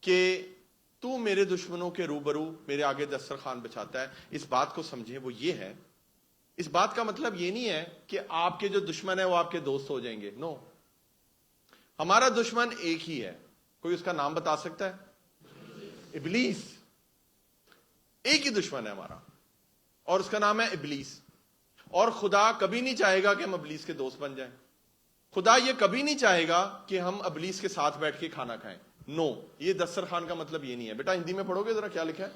کہ تو میرے دشمنوں کے روبرو میرے آگے دسترخوان بچھاتا ہے. اس بات کو سمجھیں, وہ یہ ہے, اس بات کا مطلب یہ نہیں ہے کہ آپ کے جو دشمن ہیں وہ آپ کے دوست ہو جائیں گے. نو. ہمارا دشمن ایک ہی ہے. کوئی اس کا نام بتا سکتا ہے؟ ابلیس. ایک ہی دشمن ہے ہمارا, اور اس کا نام ہے ابلیس. اور خدا کبھی نہیں چاہے گا کہ ہم ابلیس کے دوست بن جائیں. خدا یہ کبھی نہیں چاہے گا کہ ہم ابلیس کے ساتھ بیٹھ کے کھانا کھائیں. نو. یہ دسترخوان کا مطلب یہ نہیں ہے. بیٹا ہندی میں پڑھو گے ذرا, کیا لکھا ہے؟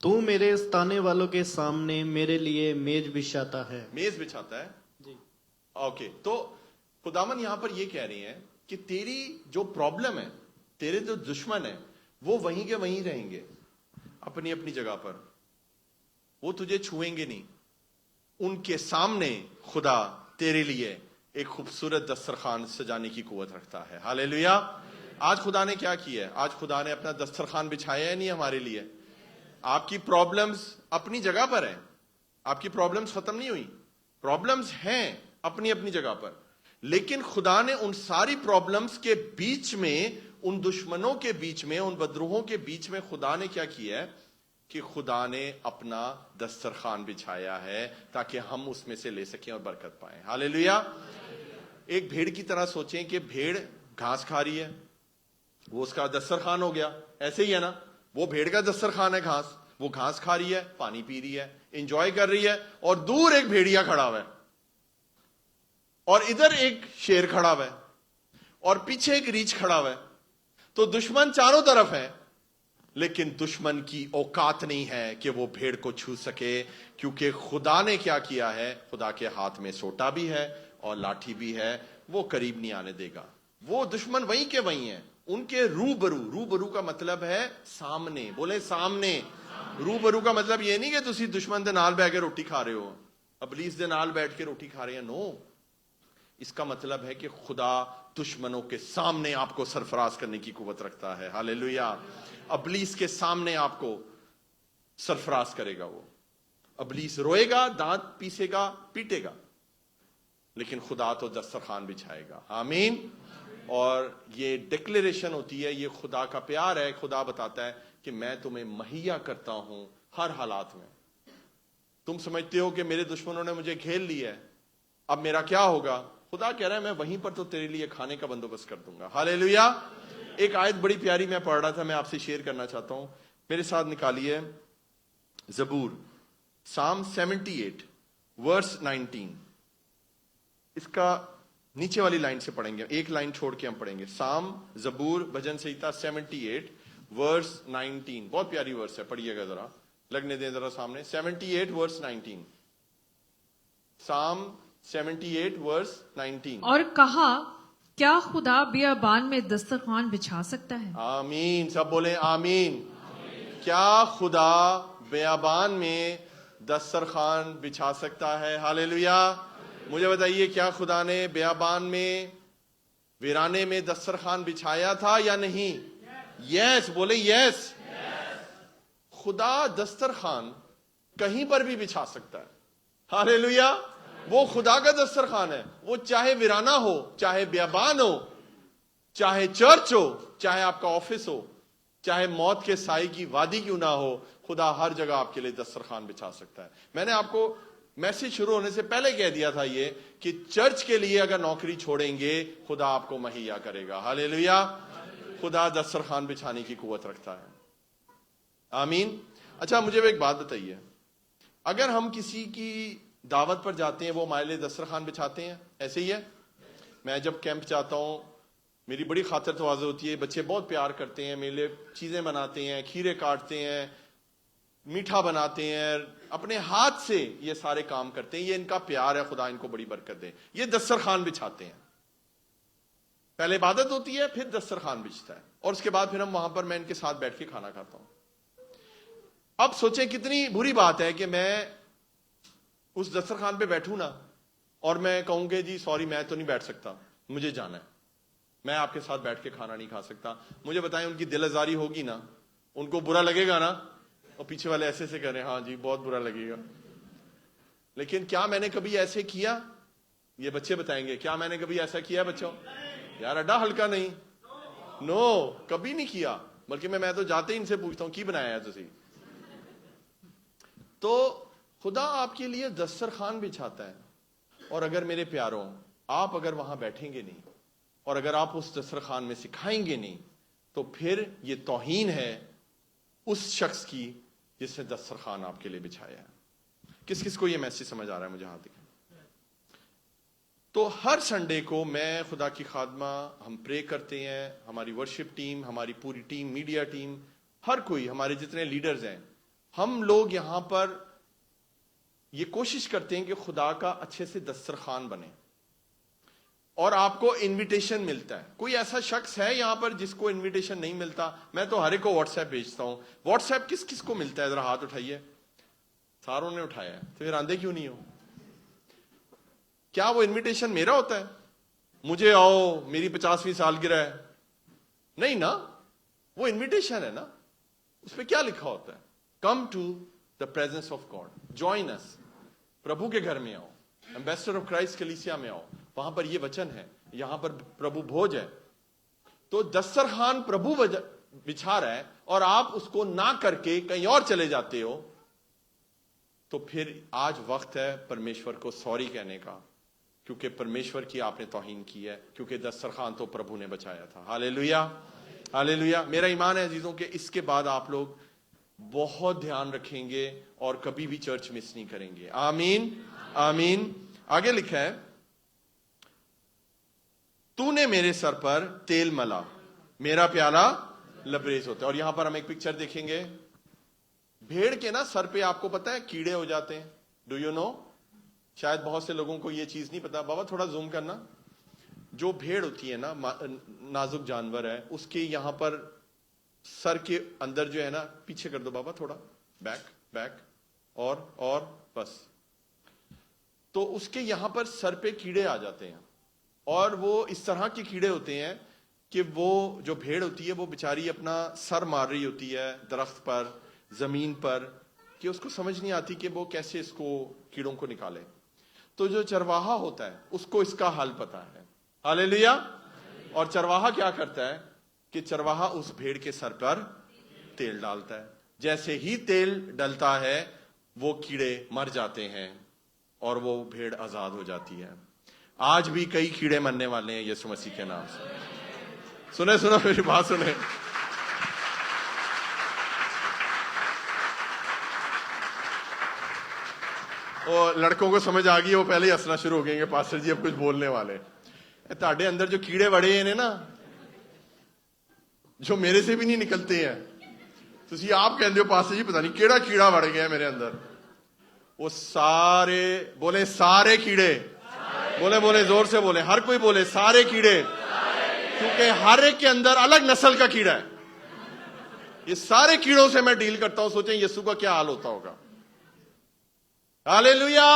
تو میرے استانے والوں کے سامنے میرے لیے میز بچھاتا ہے. میز بچھاتا ہے جی. اوکے. تو خداوند یہاں پر یہ کہہ رہے ہیں کہ تیری جو پرابلم ہے, تیرے جو دشمن ہیں, وہ وہیں کے وہیں رہیں گے اپنی اپنی جگہ پر, وہ تجھے چھوئیں گے نہیں. ان کے سامنے خدا تیرے لیے ایک خوبصورت دسترخوان سجانے کی قوت رکھتا ہے. ہاللیلویا. آج خدا نے کیا کیا ہے؟ آج خدا نے اپنا دسترخوان بچھایا ہے نہیں ہمارے لیے. آپ کی پرابلمز اپنی جگہ پر ہیں, آپ کی پرابلمز ختم نہیں ہوئی, پرابلمز ہیں اپنی اپنی جگہ پر, لیکن خدا نے ان ساری پرابلمز کے بیچ میں, ان دشمنوں کے بیچ میں, ان بدروہوں کے بیچ میں خدا نے کیا کیا ہے کہ خدا نے اپنا دسترخوان بچھایا ہے تاکہ ہم اس میں سے لے سکیں اور برکت پائیں. ہاللیلویا. ایک بھیڑ کی طرح سوچیں کہ بھیڑ گھاس کھا رہی ہے, وہ اس کا دسترخوان ہو گیا. ایسے ہی ہے نا, وہ بھیڑ کا دسترخوان ہے گھاس, وہ گھاس کھا رہی ہے, پانی پی رہی ہے, انجوائے کر رہی ہے, اور دور ایک بھیڑیا کھڑا ہوا ہے, اور ادھر ایک شیر کھڑا ہوا ہے, اور پیچھے ایک ریچھ کھڑا ہوا ہے. تو دشمن چاروں طرف ہے, لیکن دشمن کی اوقات نہیں ہے کہ وہ بھیڑ کو چھو سکے, کیونکہ خدا نے کیا کیا ہے, خدا کے ہاتھ میں سوٹا بھی ہے اور لاٹھی بھی ہے, وہ قریب نہیں آنے دے گا. وہ دشمن وہیں کے وہیں ہیں, ان کے روبرو. روبرو کا مطلب ہے سامنے. بولے سامنے. روبرو کا مطلب یہ نہیں کہ تسی دشمن دے نال بیٹھ کے روٹی کھا رہے ہو, ابلیس دے نال بیٹھ کے روٹی کھا رہے ہیں. نو. اس کا مطلب ہے کہ خدا دشمنوں کے سامنے آپ کو سرفراز کرنے کی قوت رکھتا ہے. ہاللیلویا. ابلیس کے سامنے آپ کو سرفراز کرے گا. وہ ابلیس روئے گا, دانت پیسے گا, پیٹے گا, لیکن خدا تو دسترخوان بچھائے گا. آمین. اور یہ ڈکلیریشن ہوتی ہے, یہ خدا کا پیار ہے. خدا بتاتا ہے کہ میں تمہیں مہیا کرتا ہوں ہر حالات میں. تم سمجھتے ہو کہ میرے دشمنوں نے مجھے گھیر لیا ہے, اب میرا کیا ہوگا؟ خدا کہہ رہا ہے میں وہیں پر تو تیرے لیے کھانے کا بندوبست کر دوں گا. ہاللیلویا. ایک آیت بڑی پیاری میں پڑھ رہا تھا, میں آپ سے شیئر کرنا چاہتا ہوں. میرے ساتھ نکالیے زبور Psalm 78 verse 19. اس کا نیچے والی لائن سے پڑھیں گے, ایک لائن چھوڑ کے ہم پڑھیں گے. زبور بھجن سہیتا 78 verse 19. بہت پیاری ورس ہے, پڑھیے گا ذرا, لگنے دیں ذرا سامنے. 78 verse 19. Psalm 78 verse 19. اور کہا کیا خدا بیابان میں دسترخوان بچھا سکتا ہے؟ آمین. سب بولیں آمین. کیا خدا بیابان میں دسترخوان بچھا سکتا ہے؟ ہاللیلویا. مجھے بتائیے, کیا خدا نے بیابان میں ویرانے میں دسترخوان بچھایا تھا یا نہیں؟ یس. بولے یس. خدا دسترخوان کہیں پر بھی بچھا سکتا ہے. ہاللیلویا. وہ خدا کا دسترخوان ہے, وہ چاہے ویرانہ ہو, چاہے بیابان ہو, چاہے چرچ ہو, چاہے آپ کا آفس ہو, چاہے موت کے سائے کی وادی کیوں نہ ہو, خدا ہر جگہ آپ کے لیے دسترخوان بچھا سکتا ہے. میں نے آپ کو میسج شروع ہونے سے پہلے کہہ دیا تھا یہ کہ چرچ کے لیے اگر نوکری چھوڑیں گے خدا آپ کو مہیا کرے گا. ہاللیلویا. خدا دسترخوان بچھانے کی قوت رکھتا ہے. آمین. اچھا مجھے ایک بات بتائیے, اگر ہم کسی کی دعوت پر جاتے ہیں وہ ہمارے لیے دسترخوان بچھاتے ہیں؟ ایسے ہی ہے. میں جب کیمپ جاتا ہوں میری بڑی خاطر تواضع ہوتی ہے, بچے بہت پیار کرتے ہیں, میرے لیے چیزیں بناتے ہیں, کھیرے کاٹتے ہیں, میٹھا بناتے ہیں, اپنے ہاتھ سے یہ سارے کام کرتے ہیں. یہ ان کا پیار ہے, خدا ان کو بڑی برکت دے. یہ دسترخوان بچھاتے ہیں. پہلے عبادت ہوتی ہے, پھر دسترخوان بچھتا ہے, اور اس کے بعد پھر ہم وہاں پر میں ان کے ساتھ بیٹھ کے کھانا کھاتا ہوں. اب سوچیں کتنی بری بات ہے کہ میں اس دسترخوان پہ بیٹھوں نا اور میں کہوں گے جی سوری میں تو نہیں بیٹھ سکتا, مجھے جانا ہے, میں آپ کے ساتھ بیٹھ کے کھانا نہیں کھا سکتا. مجھے بتائیں ان کی دل آزاری ہوگی نا, ان کو برا لگے گا نا, اور پیچھے والے ایسے سے کہہ رہے ہیں ہاں جی بہت برا لگے گا. لیکن کیا میں نے کبھی ایسے کیا؟ یہ بچے بتائیں گے, کیا میں نے کبھی ایسا کیا بچوں؟ یار اڈا ہلکا نہیں, نو کبھی نہیں کیا. بلکہ میں تو جاتے ہی ان سے پوچھتا ہوں کی بنایا ہے تسی. تو خدا آپ کے لیے دسترخوان بچھاتا ہے. اور اگر میرے پیاروں آپ اگر وہاں بیٹھیں گے نہیں اور اگر آپ اس دسترخوان میں سکھائیں گے نہیں تو پھر یہ توہین ہے اس شخص کی جس نے دسترخوان آپ کے لیے بچھایا ہے. کس کس کو یہ میسج سمجھ آ رہا ہے؟ مجھے ہاتھ دکھائیں. تو ہر سنڈے کو میں خدا کی خادمہ ہم پرے کرتے ہیں, ہماری ورشپ ٹیم, ہماری پوری ٹیم, میڈیا ٹیم, ہر کوئی, ہمارے جتنے لیڈرز ہیں, ہم لوگ یہاں پر یہ کوشش کرتے ہیں کہ خدا کا اچھے سے دسترخوان بنے. اور آپ کو انویٹیشن ملتا ہے. کوئی ایسا شخص ہے یہاں پر جس کو انویٹیشن نہیں ملتا؟ میں تو ہر ایک کو واٹس ایپ بھیجتا ہوں. واٹس ایپ کس کس کو ملتا ہے؟ ذرا ہاتھ اٹھائیے. ساروں نے اٹھایا ہے, تو پھر آندے کیوں نہیں ہو؟ کیا وہ انویٹیشن میرا ہوتا ہے مجھے آؤ میری 50ویں سالگرہ ہے؟ نہیں نا, وہ انویٹیشن ہے نا. اس پہ کیا لکھا ہوتا ہے؟ Come to the presence of God, join us. پربھو کے گھر میں آؤ, ایمبیسڈر آف کرائسٹ کلیسیا میں آؤ, وہاں پر یہ وچن ہے, یہاں پر پربھو بھوج ہے. تو دسترخوان پربھو بچھا رہا ہے اور آپ اس کو نہ کر کے کہیں اور چلے جاتے ہو, تو پھر آج وقت ہے پرمیشور کو سوری کہنے کا, کیونکہ پرمیشور کی آپ نے توہین کی ہے, کیونکہ دسترخوان تو پربھو نے بچایا تھا. ہاللیلویا. ہاللیلویا. میرا ایمان ہے عزیزوں کہ اس کے بعد آپ لوگ بہت دھیان رکھیں گے اور کبھی بھی چرچ مس نہیں کریں گے. آمین آمین. آگے لکھا ہے تو نے میرے سر پر تیل ملا, میرا پیالہ لبریز ہوتا ہے. اور یہاں پر ہم ایک پکچر دیکھیں گے. بھیڑ کے نا سر پہ آپ کو پتا ہے کیڑے ہو جاتے ہیں. Do you know? شاید بہت سے لوگوں کو یہ چیز نہیں پتا. بابا تھوڑا زوم کرنا. جو بھیڑ ہوتی ہے نا, نازک جانور ہے, اس کے یہاں پر سر کے اندر جو ہے نا, پیچھے کر دو بابا تھوڑا, بیک بیک, اور بس. تو اس کے یہاں پر سر پہ کیڑے آ جاتے ہیں, اور وہ اس طرح کے کیڑے ہوتے ہیں کہ وہ جو بھیڑ ہوتی ہے وہ بیچاری اپنا سر مار رہی ہوتی ہے درخت پر, زمین پر, کہ اس کو سمجھ نہیں آتی کہ وہ کیسے اس کو کیڑوں کو نکالے. تو جو چرواہا ہوتا ہے اس کو اس کا حال پتا ہے. ہاللیلویا. اور چرواہا کیا کرتا ہے کہ چرواہا اس بھیڑ کے سر پر تیل ڈالتا ہے. جیسے ہی تیل ڈلتا ہے وہ کیڑے مر جاتے ہیں اور وہ بھیڑ آزاد ہو جاتی ہے. آج بھی کئی کیڑے مرنے والے ہیں یسوع مسیح کے نام سے. سنیں میری بات سنیں. اور لڑکوں کو سمجھ آ گئی, وہ پہلے ہی ہنسنا شروع ہو گئے کہ پاسٹر جی اب کچھ بولنے والے. تہاڈے اندر جو کیڑے وڑے ہیں نا, جو میرے سے بھی نہیں نکلتے ہیں, تسی آپ کہندے ہو پاسٹر جی پتہ نہیں کیڑا کیڑا وڑ گیا میرے اندر, وہ سارے بولے سارے کیڑے, بولے زور سے بولے, ہر کوئی بولے سارے کیڑے, کیونکہ ہر ایک کے اندر الگ نسل کا کیڑا ہے. یہ سارے کیڑوں سے میں ڈیل کرتا ہوں. سوچیں یسوع کا کیا حال ہوتا ہوگا. ہاللیلویا.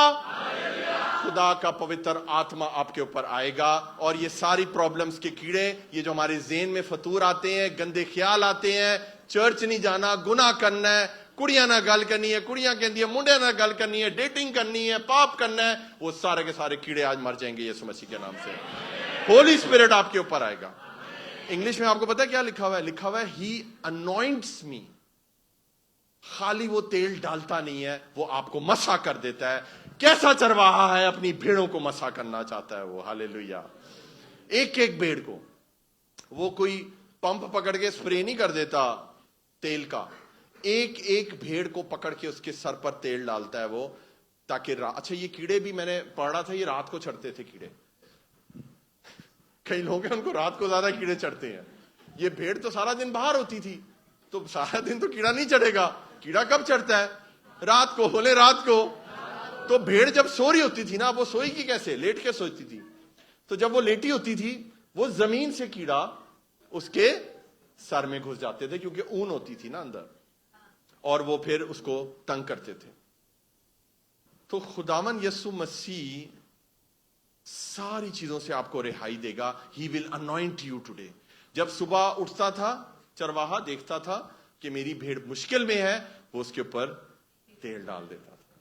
خدا کا پوتر آتما آپ کے اوپر آئے گا اور یہ ساری پرابلمز کے کیڑے, یہ جو ہمارے ذہن میں فطور آتے ہیں, گندے خیال آتے ہیں, چرچ نہیں جانا, گناہ کرنا ہے, کڑیاں نہ گل کرنی ہے, کڑیاں کہندی ہے منڈے نہ گل کرنی ہے, ڈیٹنگ کرنی ہے, پاپ کرنا ہے, وہ سارے کے سارے کیڑے آج مر جائیں گے یسوع مسیح کے نام سے. ہولی اسپرٹ آپ کے اوپر آئے گا. انگلش میں آپ کو پتا ہے کیا لکھا ہوا ہے؟ لکھا ہوا ہے ہی انوائنٹس می. خالی وہ تیل ڈالتا نہیں ہے, وہ آپ کو مسح کر دیتا ہے. کیسا چرواہا ہے, اپنی بھیڑوں کو مسح کرنا چاہتا ہے وہ. ہاللیلویا. ایک ایک بھیڑ کو وہ کوئی پمپ پکڑ کے سپرے نہیں کر دیتا تیل کا, ایک ایک بھیڑ کو پکڑ کے اس کے سر پر تیل ڈالتا ہے وہ, تاکہ اچھا یہ کیڑے بھی میں نے پڑھا تھا یہ رات کو چڑھتے تھے کیڑے. کئی لوگ ہیں ان کو رات کو زیادہ کیڑے چڑھتے ہیں. یہ بھیڑ تو سارا دن باہر ہوتی تھی, تو سارا دن تو کیڑا نہیں چڑھے گا. کیڑا کب چڑھتا ہے؟ رات کو. بولے رات کو. تو بھیڑ جب سو رہی ہوتی تھی نا, وہ سوئی کی کیسے؟ لیٹ کے سوتی تھی. تو جب وہ لیٹی ہوتی تھی, وہ زمین سے کیڑا اس کے سر میں گھس جاتے تھے, کیونکہ اون ہوتی تھی نا اندر, اور وہ پھر اس کو تنگ کرتے تھے. تو خداوند یسوع مسیح ساری چیزوں سے آپ کو رہائی دے گا. ہی ول انوائنٹ یو ٹوڈے. جب صبح اٹھتا تھا چرواہا, دیکھتا تھا کہ میری بھیڑ مشکل میں ہے, وہ اس کے اوپر تیل ڈال دیتا تھا.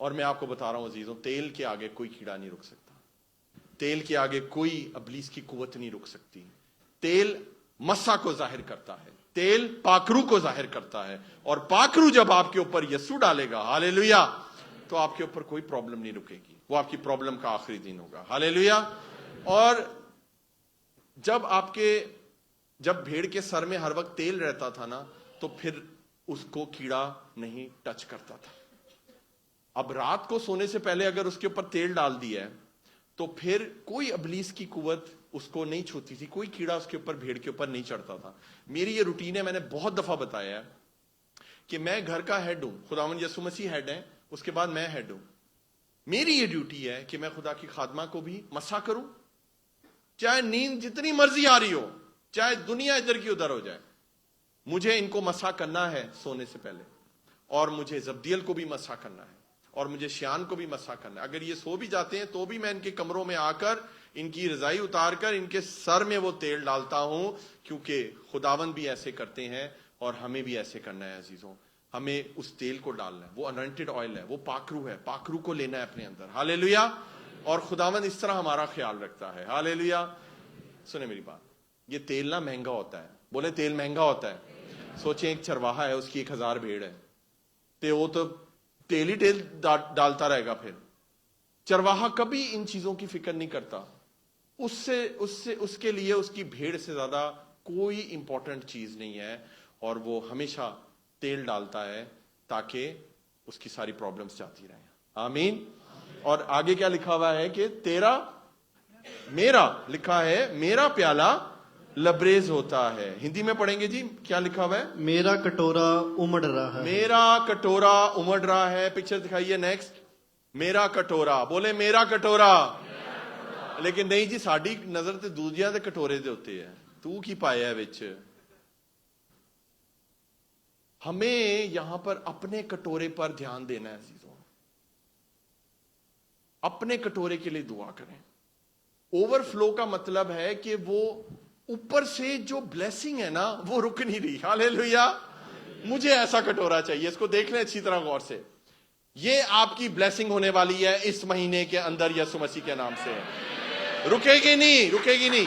اور میں آپ کو بتا رہا ہوں عزیزوں, تیل کے آگے کوئی کیڑا نہیں رک سکتا. تیل کے آگے کوئی ابلیس کی قوت نہیں رک سکتی. تیل مسا کو ظاہر کرتا ہے, تیل پاکرو کو ظاہر کرتا ہے, اور پاکرو جب آپ کے اوپر یسوع ڈالے گا, ہاللیلویا, تو آپ کے اوپر کوئی پرابلم نہیں رکے گی. وہ آپ کی پرابلم کا آخری دن ہوگا. ہاللیلویا. اور جب بھیڑ کے سر میں ہر وقت تیل رہتا تھا نا, تو پھر اس کو کیڑا نہیں ٹچ کرتا تھا. اب رات کو سونے سے پہلے اگر اس کے اوپر تیل ڈال دیا ہے, تو پھر کوئی ابلیس کی قوت اس کو نہیں چھوتی تھی, کوئی کیڑا اس کے اوپر, بھیڑ کے اوپر نہیں چڑھتا تھا. میری یہ روٹین ہے, میں نے بہت دفعہ بتایا ہے کہ میں گھر کا ہیڈ ہوں, خداوند یسوع مسیح ہیڈ ہیں, اس کے بعد میں ہیڈ ہوں. میری یہ ڈیوٹی ہے کہ میں خدا کی خادمہ کو بھی مسا کروں, چاہے نیند جتنی مرضی آ رہی ہو, چاہے دنیا ادھر کی ادھر ہو جائے, مجھے ان کو مسا کرنا ہے سونے سے پہلے. اور مجھے زبدیل کو بھی مسا کرنا ہے, اور مجھے شیان کو بھی مسا کرنا ہے. اگر یہ سو بھی جاتے ہیں تو بھی میں ان کے کمروں میں آ کر ان کی رضائی اتار کر ان کے سر میں وہ تیل ڈالتا ہوں, کیونکہ خداوند بھی ایسے کرتے ہیں اور ہمیں بھی ایسے کرنا ہے. عزیزوں, ہمیں اس تیل کو ڈالنا ہے, وہ انوائنٹڈ آئل ہے, وہ پاکرو ہے, پاکرو کو لینا ہے اپنے اندر. ہاللیلویا. اور خداوند اس طرح ہمارا خیال رکھتا ہے. ہاللیلویا. سنیں میری بات, یہ تیل نہ مہنگا ہوتا ہے. بولے تیل مہنگا ہوتا ہے. سوچیں ایک چرواہا ہے, اس کی 1000 بھیڑ ہے, تو وہ تو تیل ہی تیل ڈالتا رہے گا. پھر چرواہا کبھی ان چیزوں کی فکر نہیں کرتا. اس کے لیے اس کی بھیڑ سے زیادہ کوئی امپورٹنٹ چیز نہیں ہے, اور وہ ہمیشہ تیل ڈالتا ہے تاکہ اس کی ساری پرابلمز جاتی رہیں. آمین. اور آگے کیا لکھا ہوا ہے کہ میرا لکھا ہے میرا پیالہ لبریز ہوتا ہے. ہندی میں پڑھیں گے جی, کیا لکھا ہوا ہے؟ میرا کٹورا امڑ رہا ہے. میرا کٹورا امڑ رہا ہے. پکچر دکھائیے نیکسٹ. میرا کٹورا. بولے میرا کٹورا. لیکن نہیں جی, ساڈی نظر تے دوجیاں دے کٹورے دے ہوتے ہیں, تو کی پایا ہے وچ. ہمیں یہاں پر اپنے کٹورے پر دھیان دینا ہے عزیزوں. اپنے کٹورے کے لیے دعا کریں. اوور فلو کا مطلب ہے کہ وہ اوپر سے جو بلیسنگ ہے نا, وہ رک نہیں رہی. ہاللیلویا. مجھے ایسا کٹورا چاہیے. اس کو دیکھ لیں اچھی طرح غور سے. یہ آپ کی بلیسنگ ہونے والی ہے اس مہینے کے اندر یسوع مسیح کے نام سے. رکے گی نہیں, رکے گی نہیں.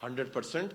100%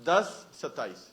10:27।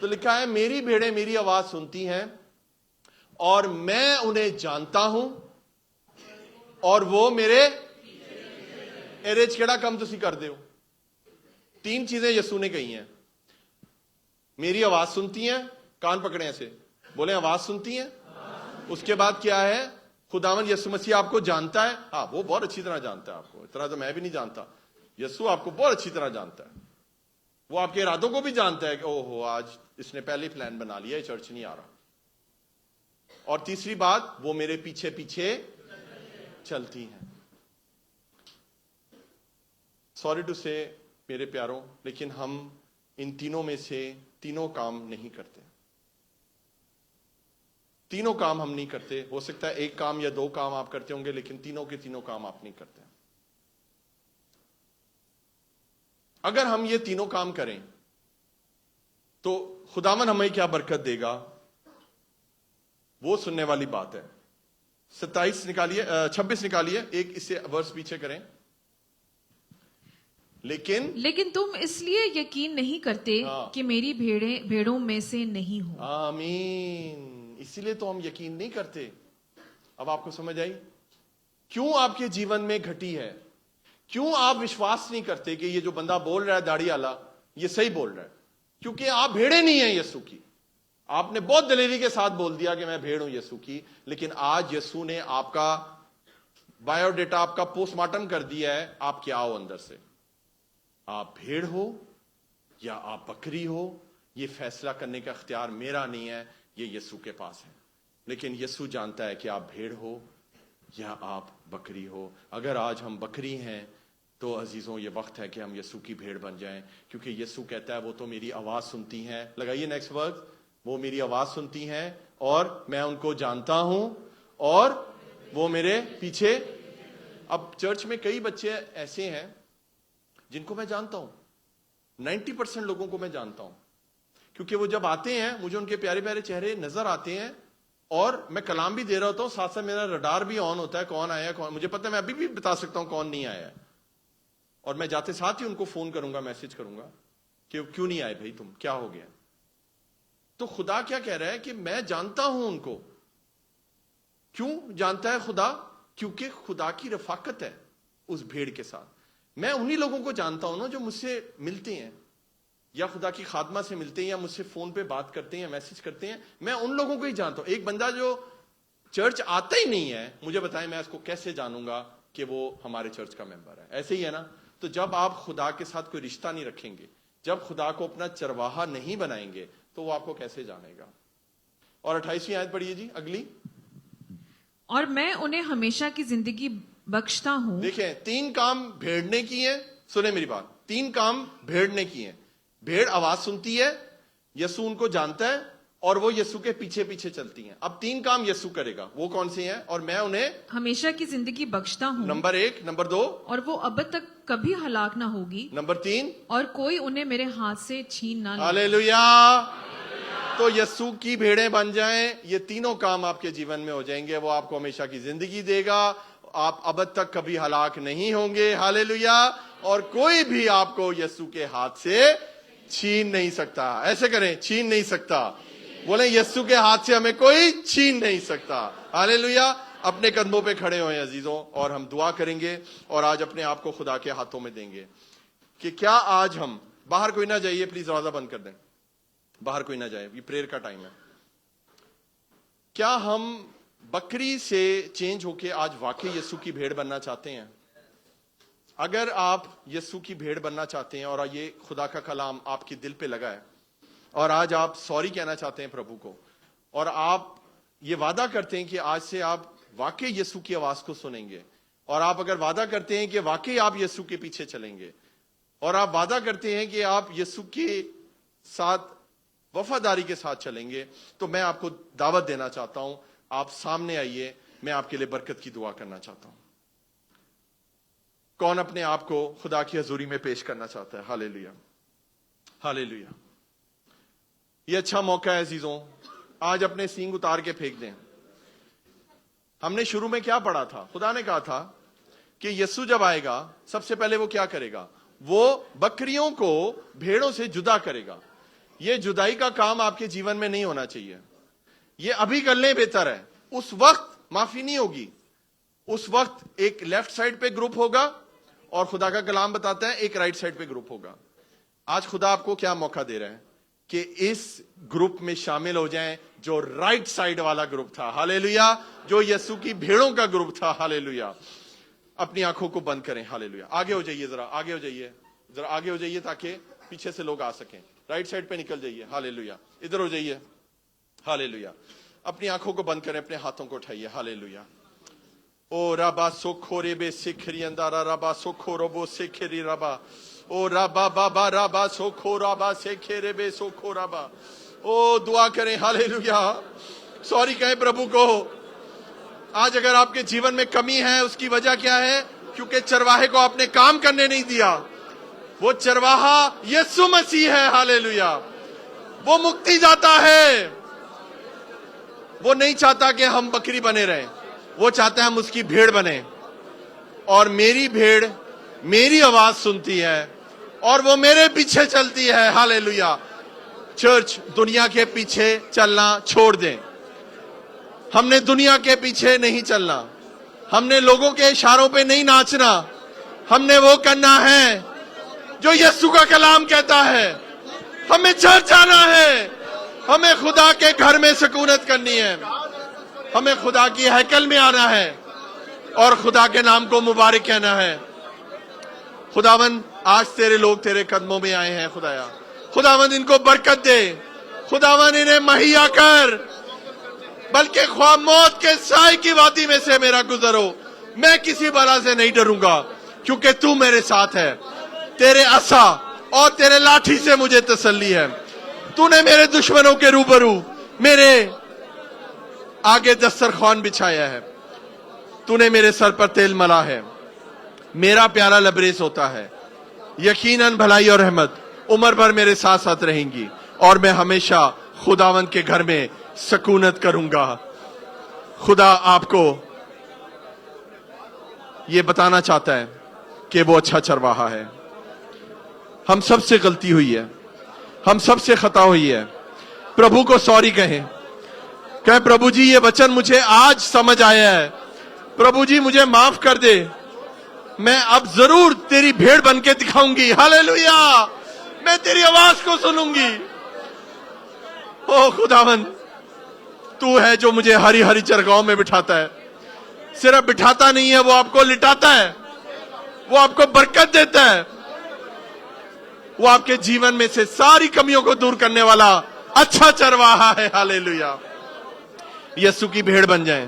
تو لکھا ہے میری بھیڑیں میری آواز سنتی ہیں اور میں انہیں جانتا ہوں اور وہ میرے ایرج کیڑا کم تسی کر دے ہو. 3 چیزیں یسوع نے کہی ہیں. میری آواز سنتی ہیں, کان پکڑے ایسے بولیں آواز سنتی ہیں. اس کے بعد کیا ہے؟ خداوند یسوع مسیح آپ کو جانتا ہے. ہاں وہ بہت اچھی طرح جانتا ہے آپ کو, اتنا تو میں بھی نہیں جانتا. یسوع آپ کو بہت اچھی طرح جانتا ہے. وہ آپ کے ارادوں کو بھی جانتا ہے کہ او ہو آج اس نے پہلے پلان بنا لیا, چرچ نہیں آ رہا. اور تیسری بات, وہ میرے پیچھے پیچھے چلتی ہیں. سوری ٹو سے میرے پیاروں, لیکن ہم ان تینوں میں سے تینوں کام نہیں کرتے. تینوں کام ہم نہیں کرتے. ہو سکتا ہے 1 کام یا 2 کام آپ کرتے ہوں گے, لیکن تینوں کے تینوں کام آپ نہیں کرتے. اگر ہم یہ تینوں کام کریں تو خداوند ہمیں کیا برکت دے گا, وہ سننے والی بات ہے. 27 نکالیے, 26 نکالیے, ایک اس سے ورس پیچھے کریں. لیکن تم اس لیے یقین نہیں کرتے کہ میری بھیڑوں میں سے نہیں ہوں. آمین. اسی لیے تو ہم یقین نہیں کرتے. اب آپ کو سمجھ آئی کیوں آپ کے جیون میں گھٹی ہے؟ کیوں آپ وشواس نہیں کرتے کہ یہ جو بندہ بول رہا ہے داڑھی والا یہ صحیح بول رہا ہے؟ کیونکہ آپ بھیڑے نہیں ہیں یسوع کی. آپ نے بہت دلیری کے ساتھ بول دیا کہ میں بھیڑ ہوں یسوع کی, لیکن آج یسوع نے آپ کا بایو ڈیٹا, آپ کا پوسٹ مارٹم کر دیا ہے. آپ کیا ہو اندر سے؟ آپ بھیڑ ہو یا آپ بکری ہو, یہ فیصلہ کرنے کا اختیار میرا نہیں ہے, یہ یسوع کے پاس ہے. لیکن یسوع جانتا ہے کہ آپ بھیڑ ہو یا آپ بکری ہو. اگر آج ہم بکری ہیں تو عزیزوں یہ وقت ہے کہ ہم یسوع کی بھیڑ بن جائیں, کیونکہ یسوع کہتا ہے وہ تو میری آواز سنتی ہیں. لگائیے نیکسٹ ورڈ, وہ میری آواز سنتی ہیں اور میں ان کو جانتا ہوں اور وہ میرے پیچھے. اب چرچ میں کئی بچے ایسے ہیں جن کو میں جانتا ہوں, 90% لوگوں کو میں جانتا ہوں, کیونکہ وہ جب آتے ہیں مجھے ان کے پیارے پیارے چہرے نظر آتے ہیں اور میں کلام بھی دے رہا ہوتا ہوں, ساتھ ساتھ میرا رڈار بھی آن ہوتا ہے, کون آیا کون, مجھے پتہ ہے میں ابھی بھی بتا سکتا ہوں کون نہیں آیا ہے. اور میں جاتے ساتھ ہی ان کو فون کروں گا, میسج کروں گا کہ کیوں نہیں آئے بھائی, تم کیا ہو گیا. تو خدا کیا کہہ رہا ہے کہ میں جانتا ہوں ان کو. کیوں جانتا ہے خدا؟ کیونکہ خدا کی رفاقت ہے اس بھیڑ کے ساتھ. میں انہی لوگوں کو جانتا ہوں نا جو مجھ سے ملتے ہیں یا خدا کی خادمہ سے ملتے ہیں یا مجھ سے فون پہ بات کرتے ہیں یا میسج کرتے ہیں. میں ان لوگوں کو ہی جانتا ہوں. ایک بندہ جو چرچ آتا ہی نہیں ہے, مجھے بتائیں میں اس کو کیسے جانوں گا کہ وہ ہمارے چرچ کا ممبر ہے؟ ایسے ہی ہے نا. تو جب آپ خدا کے ساتھ کوئی رشتہ نہیں رکھیں گے, جب خدا کو اپنا چرواہا نہیں بنائیں گے, تو وہ آپ کو کیسے جانے گا؟ اور 28ویں آیت پڑھیے جی اگلی. اور میں انہیں ہمیشہ کی زندگی بخشتا ہوں. دیکھیں 3 کام بھیڑ نے کی ہیں. سنیں میری بات, 3 کام بھیڑ نے کی ہیں. بھیڑ آواز سنتی ہے, یسوع ان کو جانتا ہے اور وہ یسوع کے پیچھے پیچھے چلتی ہیں. اب 3 کام یسوع کرے گا, وہ کون سے ہیں؟ اور میں انہیں ہمیشہ کی زندگی بخشتا ہوں. نمبر 1. نمبر 2, اور وہ ابد تک کبھی ہلاک نہ ہوگی. نمبر 3, اور کوئی انہیں میرے ہاتھ سے چھین نہ لے. ہاللیلویا. تو یسوع کی بھیڑیں بن جائیں, یہ تینوں کام آپ کے جیون میں ہو جائیں گے. وہ آپ کو ہمیشہ کی زندگی دے گا, آپ ابد تک کبھی ہلاک نہیں ہوں گے. ہاللیلویا. اور کوئی بھی آپ کو یسوع کے ہاتھ سے چھین نہیں سکتا. ایسے کریں, چھین نہیں سکتا. بولیں یسوع کے ہاتھ سے ہمیں کوئی چھین نہیں سکتا. ہاللیلویا. اپنے قدموں پہ کھڑے ہوئے عزیزوں, اور ہم دعا کریں گے اور آج اپنے آپ کو خدا کے ہاتھوں میں دیں گے کہ کیا آج ہم, باہر کوئی نہ جائیے پلیز, دروازہ بند کر دیں, باہر کوئی نہ جائے, یہ پریئر کا ٹائم ہے. کیا ہم بکری سے چینج ہو کے آج واقعی یسوع کی بھیڑ بننا چاہتے ہیں؟ اگر آپ یسوع کی بھیڑ بننا چاہتے ہیں اور یہ خدا کا کلام آپ کے دل پہ لگا ہے اور آج آپ سوری کہنا چاہتے ہیں پربھو کو, اور آپ یہ وعدہ کرتے ہیں کہ آج سے آپ واقعی یسوع کی آواز کو سنیں گے, اور آپ اگر وعدہ کرتے ہیں کہ واقعی آپ یسوع کے پیچھے چلیں گے, اور آپ وعدہ کرتے ہیں کہ آپ یسوع کے ساتھ وفاداری کے ساتھ چلیں گے, تو میں آپ کو دعوت دینا چاہتا ہوں, آپ سامنے آئیے, میں آپ کے لیے برکت کی دعا کرنا چاہتا ہوں. کون اپنے آپ کو خدا کی حضوری میں پیش کرنا چاہتا ہے؟ ہاللیلویا, ہاللیلویا. یہ اچھا موقع ہے عزیزوں, آج اپنے سینگ اتار کے پھینک دیں. ہم نے شروع میں کیا پڑھا تھا؟ خدا نے کہا تھا کہ یسوع جب آئے گا سب سے پہلے وہ کیا کرے گا؟ وہ بکریوں کو بھیڑوں سے جدا کرے گا. یہ جدائی کا کام آپ کے جیون میں نہیں ہونا چاہیے. یہ ابھی کر لیں بہتر ہے. اس وقت معافی نہیں ہوگی. اس وقت ایک لیفٹ سائڈ پہ گروپ ہوگا اور خدا کا کلام بتاتا ہے ایک رائٹ سائڈ پہ گروپ ہوگا. آج خدا آپ کو کیا موقع دے رہا ہے کہ اس گروپ میں شامل ہو جائیں جو رائٹ سائڈ والا گروپ تھا. ہاللیلویا. جو یسوع کی بھیڑوں کا گروپ تھا. ہاللیلویا. اپنی آنکھوں کو بند کریں. ہاللیلویا. آگے ہو جائیے, ذرا آگے ہو جائیے, ذرا آگے ہو جائیے تاکہ پیچھے سے لوگ آ سکیں. رائٹ سائڈ پہ نکل جائیے. ہاللیلویا. ادھر ہو جائیے. ہاللیلویا. اپنی آنکھوں کو بند کریں, اپنے ہاتھوں کو اٹھائیے. ہاللیلویا. او ربا سوکھورے بے سکھری اندارا ربا سوکھورو بو سکھری ربا. او ربا بابا ربا سوکھو ربا سکھرے بے سوکھو ربا. او دعا کریں. ہاللیلویا. سوری کہیں پربھو کو. آج اگر آپ کے جیون میں کمی ہے اس کی وجہ کیا ہے؟ کیونکہ چرواہے کو آپ نے کام کرنے نہیں دیا. وہ چرواہا یسوع مسیح ہے. ہاللیلویا. وہ مکتی جاتا ہے. وہ نہیں چاہتا کہ ہم بکری بنے رہیں. وہ چاہتا ہے ہم اس کی بھیڑ بنے. اور میری بھیڑ میری آواز سنتی ہے اور وہ میرے پیچھے چلتی ہے. ہاللیلویا. چرچ, دنیا کے پیچھے چلنا چھوڑ دیں. ہم نے دنیا کے پیچھے نہیں چلنا. ہم نے لوگوں کے اشاروں پہ نہیں ناچنا. ہم نے وہ کرنا ہے جو یسوع کا کلام کہتا ہے. ہمیں چرچ جانا ہے. ہمیں خدا کے گھر میں سکونت کرنی ہے. ہمیں خدا کی ہیکل میں آنا ہے اور خدا کے نام کو مبارک کہنا ہے. خداوند آج تیرے لوگ تیرے قدموں میں آئے ہیں. خدایا, خداوند ان کو برکت دے. خداوند انہیں مہیا کر. بلکہ خواہ موت کے سائے کی وادی میں سے میرا گزر ہو, میں کسی بلا سے نہیں ڈروں گا کیونکہ تو میرے ساتھ ہے. تیرے عصا اور تیرے لاٹھی سے مجھے تسلی ہے. تو نے میرے دشمنوں کے روبرو میرے آگے دسترخوان بچھایا ہے. تو نے میرے سر پر تیل ملا ہے. میرا پیارا لبریز ہوتا ہے. یقیناً بھلائی اور رحمت عمر بھر میرے ساتھ ساتھ رہیں گی اور میں ہمیشہ خداوند کے گھر میں سکونت کروں گا. خدا آپ کو یہ بتانا چاہتا ہے کہ وہ اچھا چرواہا ہے. ہم سب سے غلطی ہوئی ہے. ہم سب سے خطا ہوئی ہے. پربھو کو سوری کہیں. کہیں پربھو جی یہ وچن مجھے آج سمجھ آیا ہے. پربھو جی مجھے معاف کر دے. میں اب ضرور تیری بھیڑ بن کے دکھاؤں گی. ہاللیلویا. میں تیری آواز کو سنوں گی. او خداوند, تو ہے جو مجھے ہری ہری چرگاؤں میں بٹھاتا ہے. صرف بٹھاتا نہیں ہے, وہ آپ کو لٹاتا ہے. وہ آپ کو برکت دیتا ہے. وہ آپ کے جیون میں سے ساری کمیوں کو دور کرنے والا اچھا چرواہا ہے. ہاللیلویا. یسوع کی بھیڑ بن جائیں.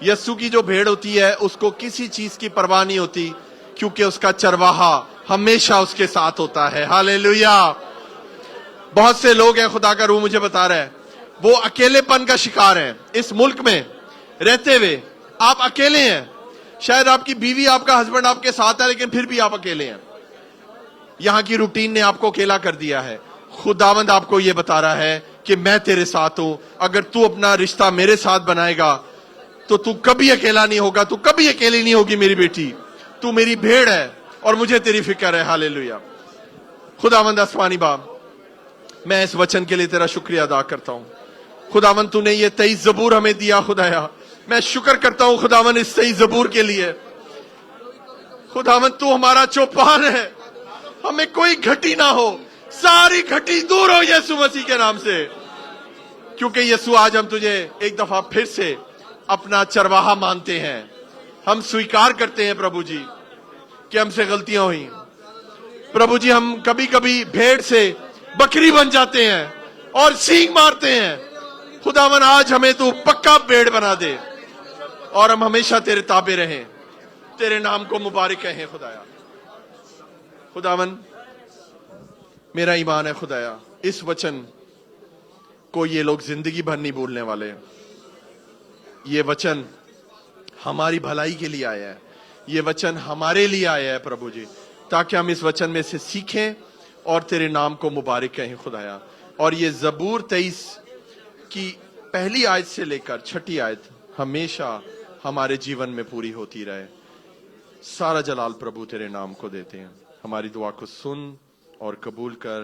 یسوع کی جو بھیڑ ہوتی ہے اس کو کسی چیز کی پرواہ نہیں ہوتی کیونکہ اس کا چرواہا ہمیشہ اس کے ساتھ ہوتا ہے. ہاللیلویا. بہت سے لوگ ہیں, خدا کا روح مجھے بتا رہا ہے, وہ اکیلے پن کا شکار ہیں. اس ملک میں رہتے ہوئے آپ اکیلے ہیں. شاید آپ کی بیوی, آپ کا ہسبینڈ آپ کے ساتھ ہے لیکن پھر بھی آپ اکیلے ہیں. یہاں کی روٹین نے آپ کو اکیلا کر دیا ہے. خداوند آپ کو یہ بتا رہا ہے کہ میں تیرے ساتھ ہوں. اگر تو اپنا رشتہ میرے ساتھ بنائے گا تو تو کبھی اکیلا نہیں ہوگا. تو کبھی اکیلی نہیں ہوگی میری بیٹی. تو میری بھیڑ ہے اور مجھے تیری فکر ہے. ہاللیلویا. خداوند آسمانی باپ, میں اس وچن کے لیے تیرا شکریہ ادا کرتا ہوں. خداوند تو نے یہ 23 زبور ہمیں دیا. خدایا میں شکر کرتا ہوں خداوند اس 23 زبور کے لیے. خداوند تو ہمارا چوپان ہے. ہمیں کوئی گھٹی نہ ہو. ساری گھٹی دور ہو یسوع مسیح کے نام سے. کیونکہ یسوع آج ہم تجھے ایک دفعہ پھر سے اپنا چرواہا مانتے ہیں. ہم سویکار کرتے ہیں پربھو جی کہ ہم سے غلطیاں ہوئیں. پربھو جی ہم کبھی کبھی بھیڑ سے بکری بن جاتے ہیں اور سینگ مارتے ہیں. خداوند آج ہمیں تو پکا بھیڑ بنا دے اور ہم ہمیشہ تیرے تابع رہیں. تیرے نام کو مبارک کہیں. خدایا, خداوند میرا ایمان ہے خدایا اس وچن کو یہ لوگ زندگی بھر نہیں بھولنے والے. یہ وچن ہماری بھلائی کے لیے آیا ہے. یہ وچن ہمارے لیے آیا ہے پربھو جی, تاکہ ہم اس وچن میں سے سیکھیں اور تیرے نام کو مبارک کہیں. خدایا, اور یہ زبور 23 کی پہلی آیت سے لے کر 6 آیت ہمیشہ ہمارے جیون میں پوری ہوتی رہے. سارا جلال پربھو تیرے نام کو دیتے ہیں. ہماری دعا کو سن اور قبول کر.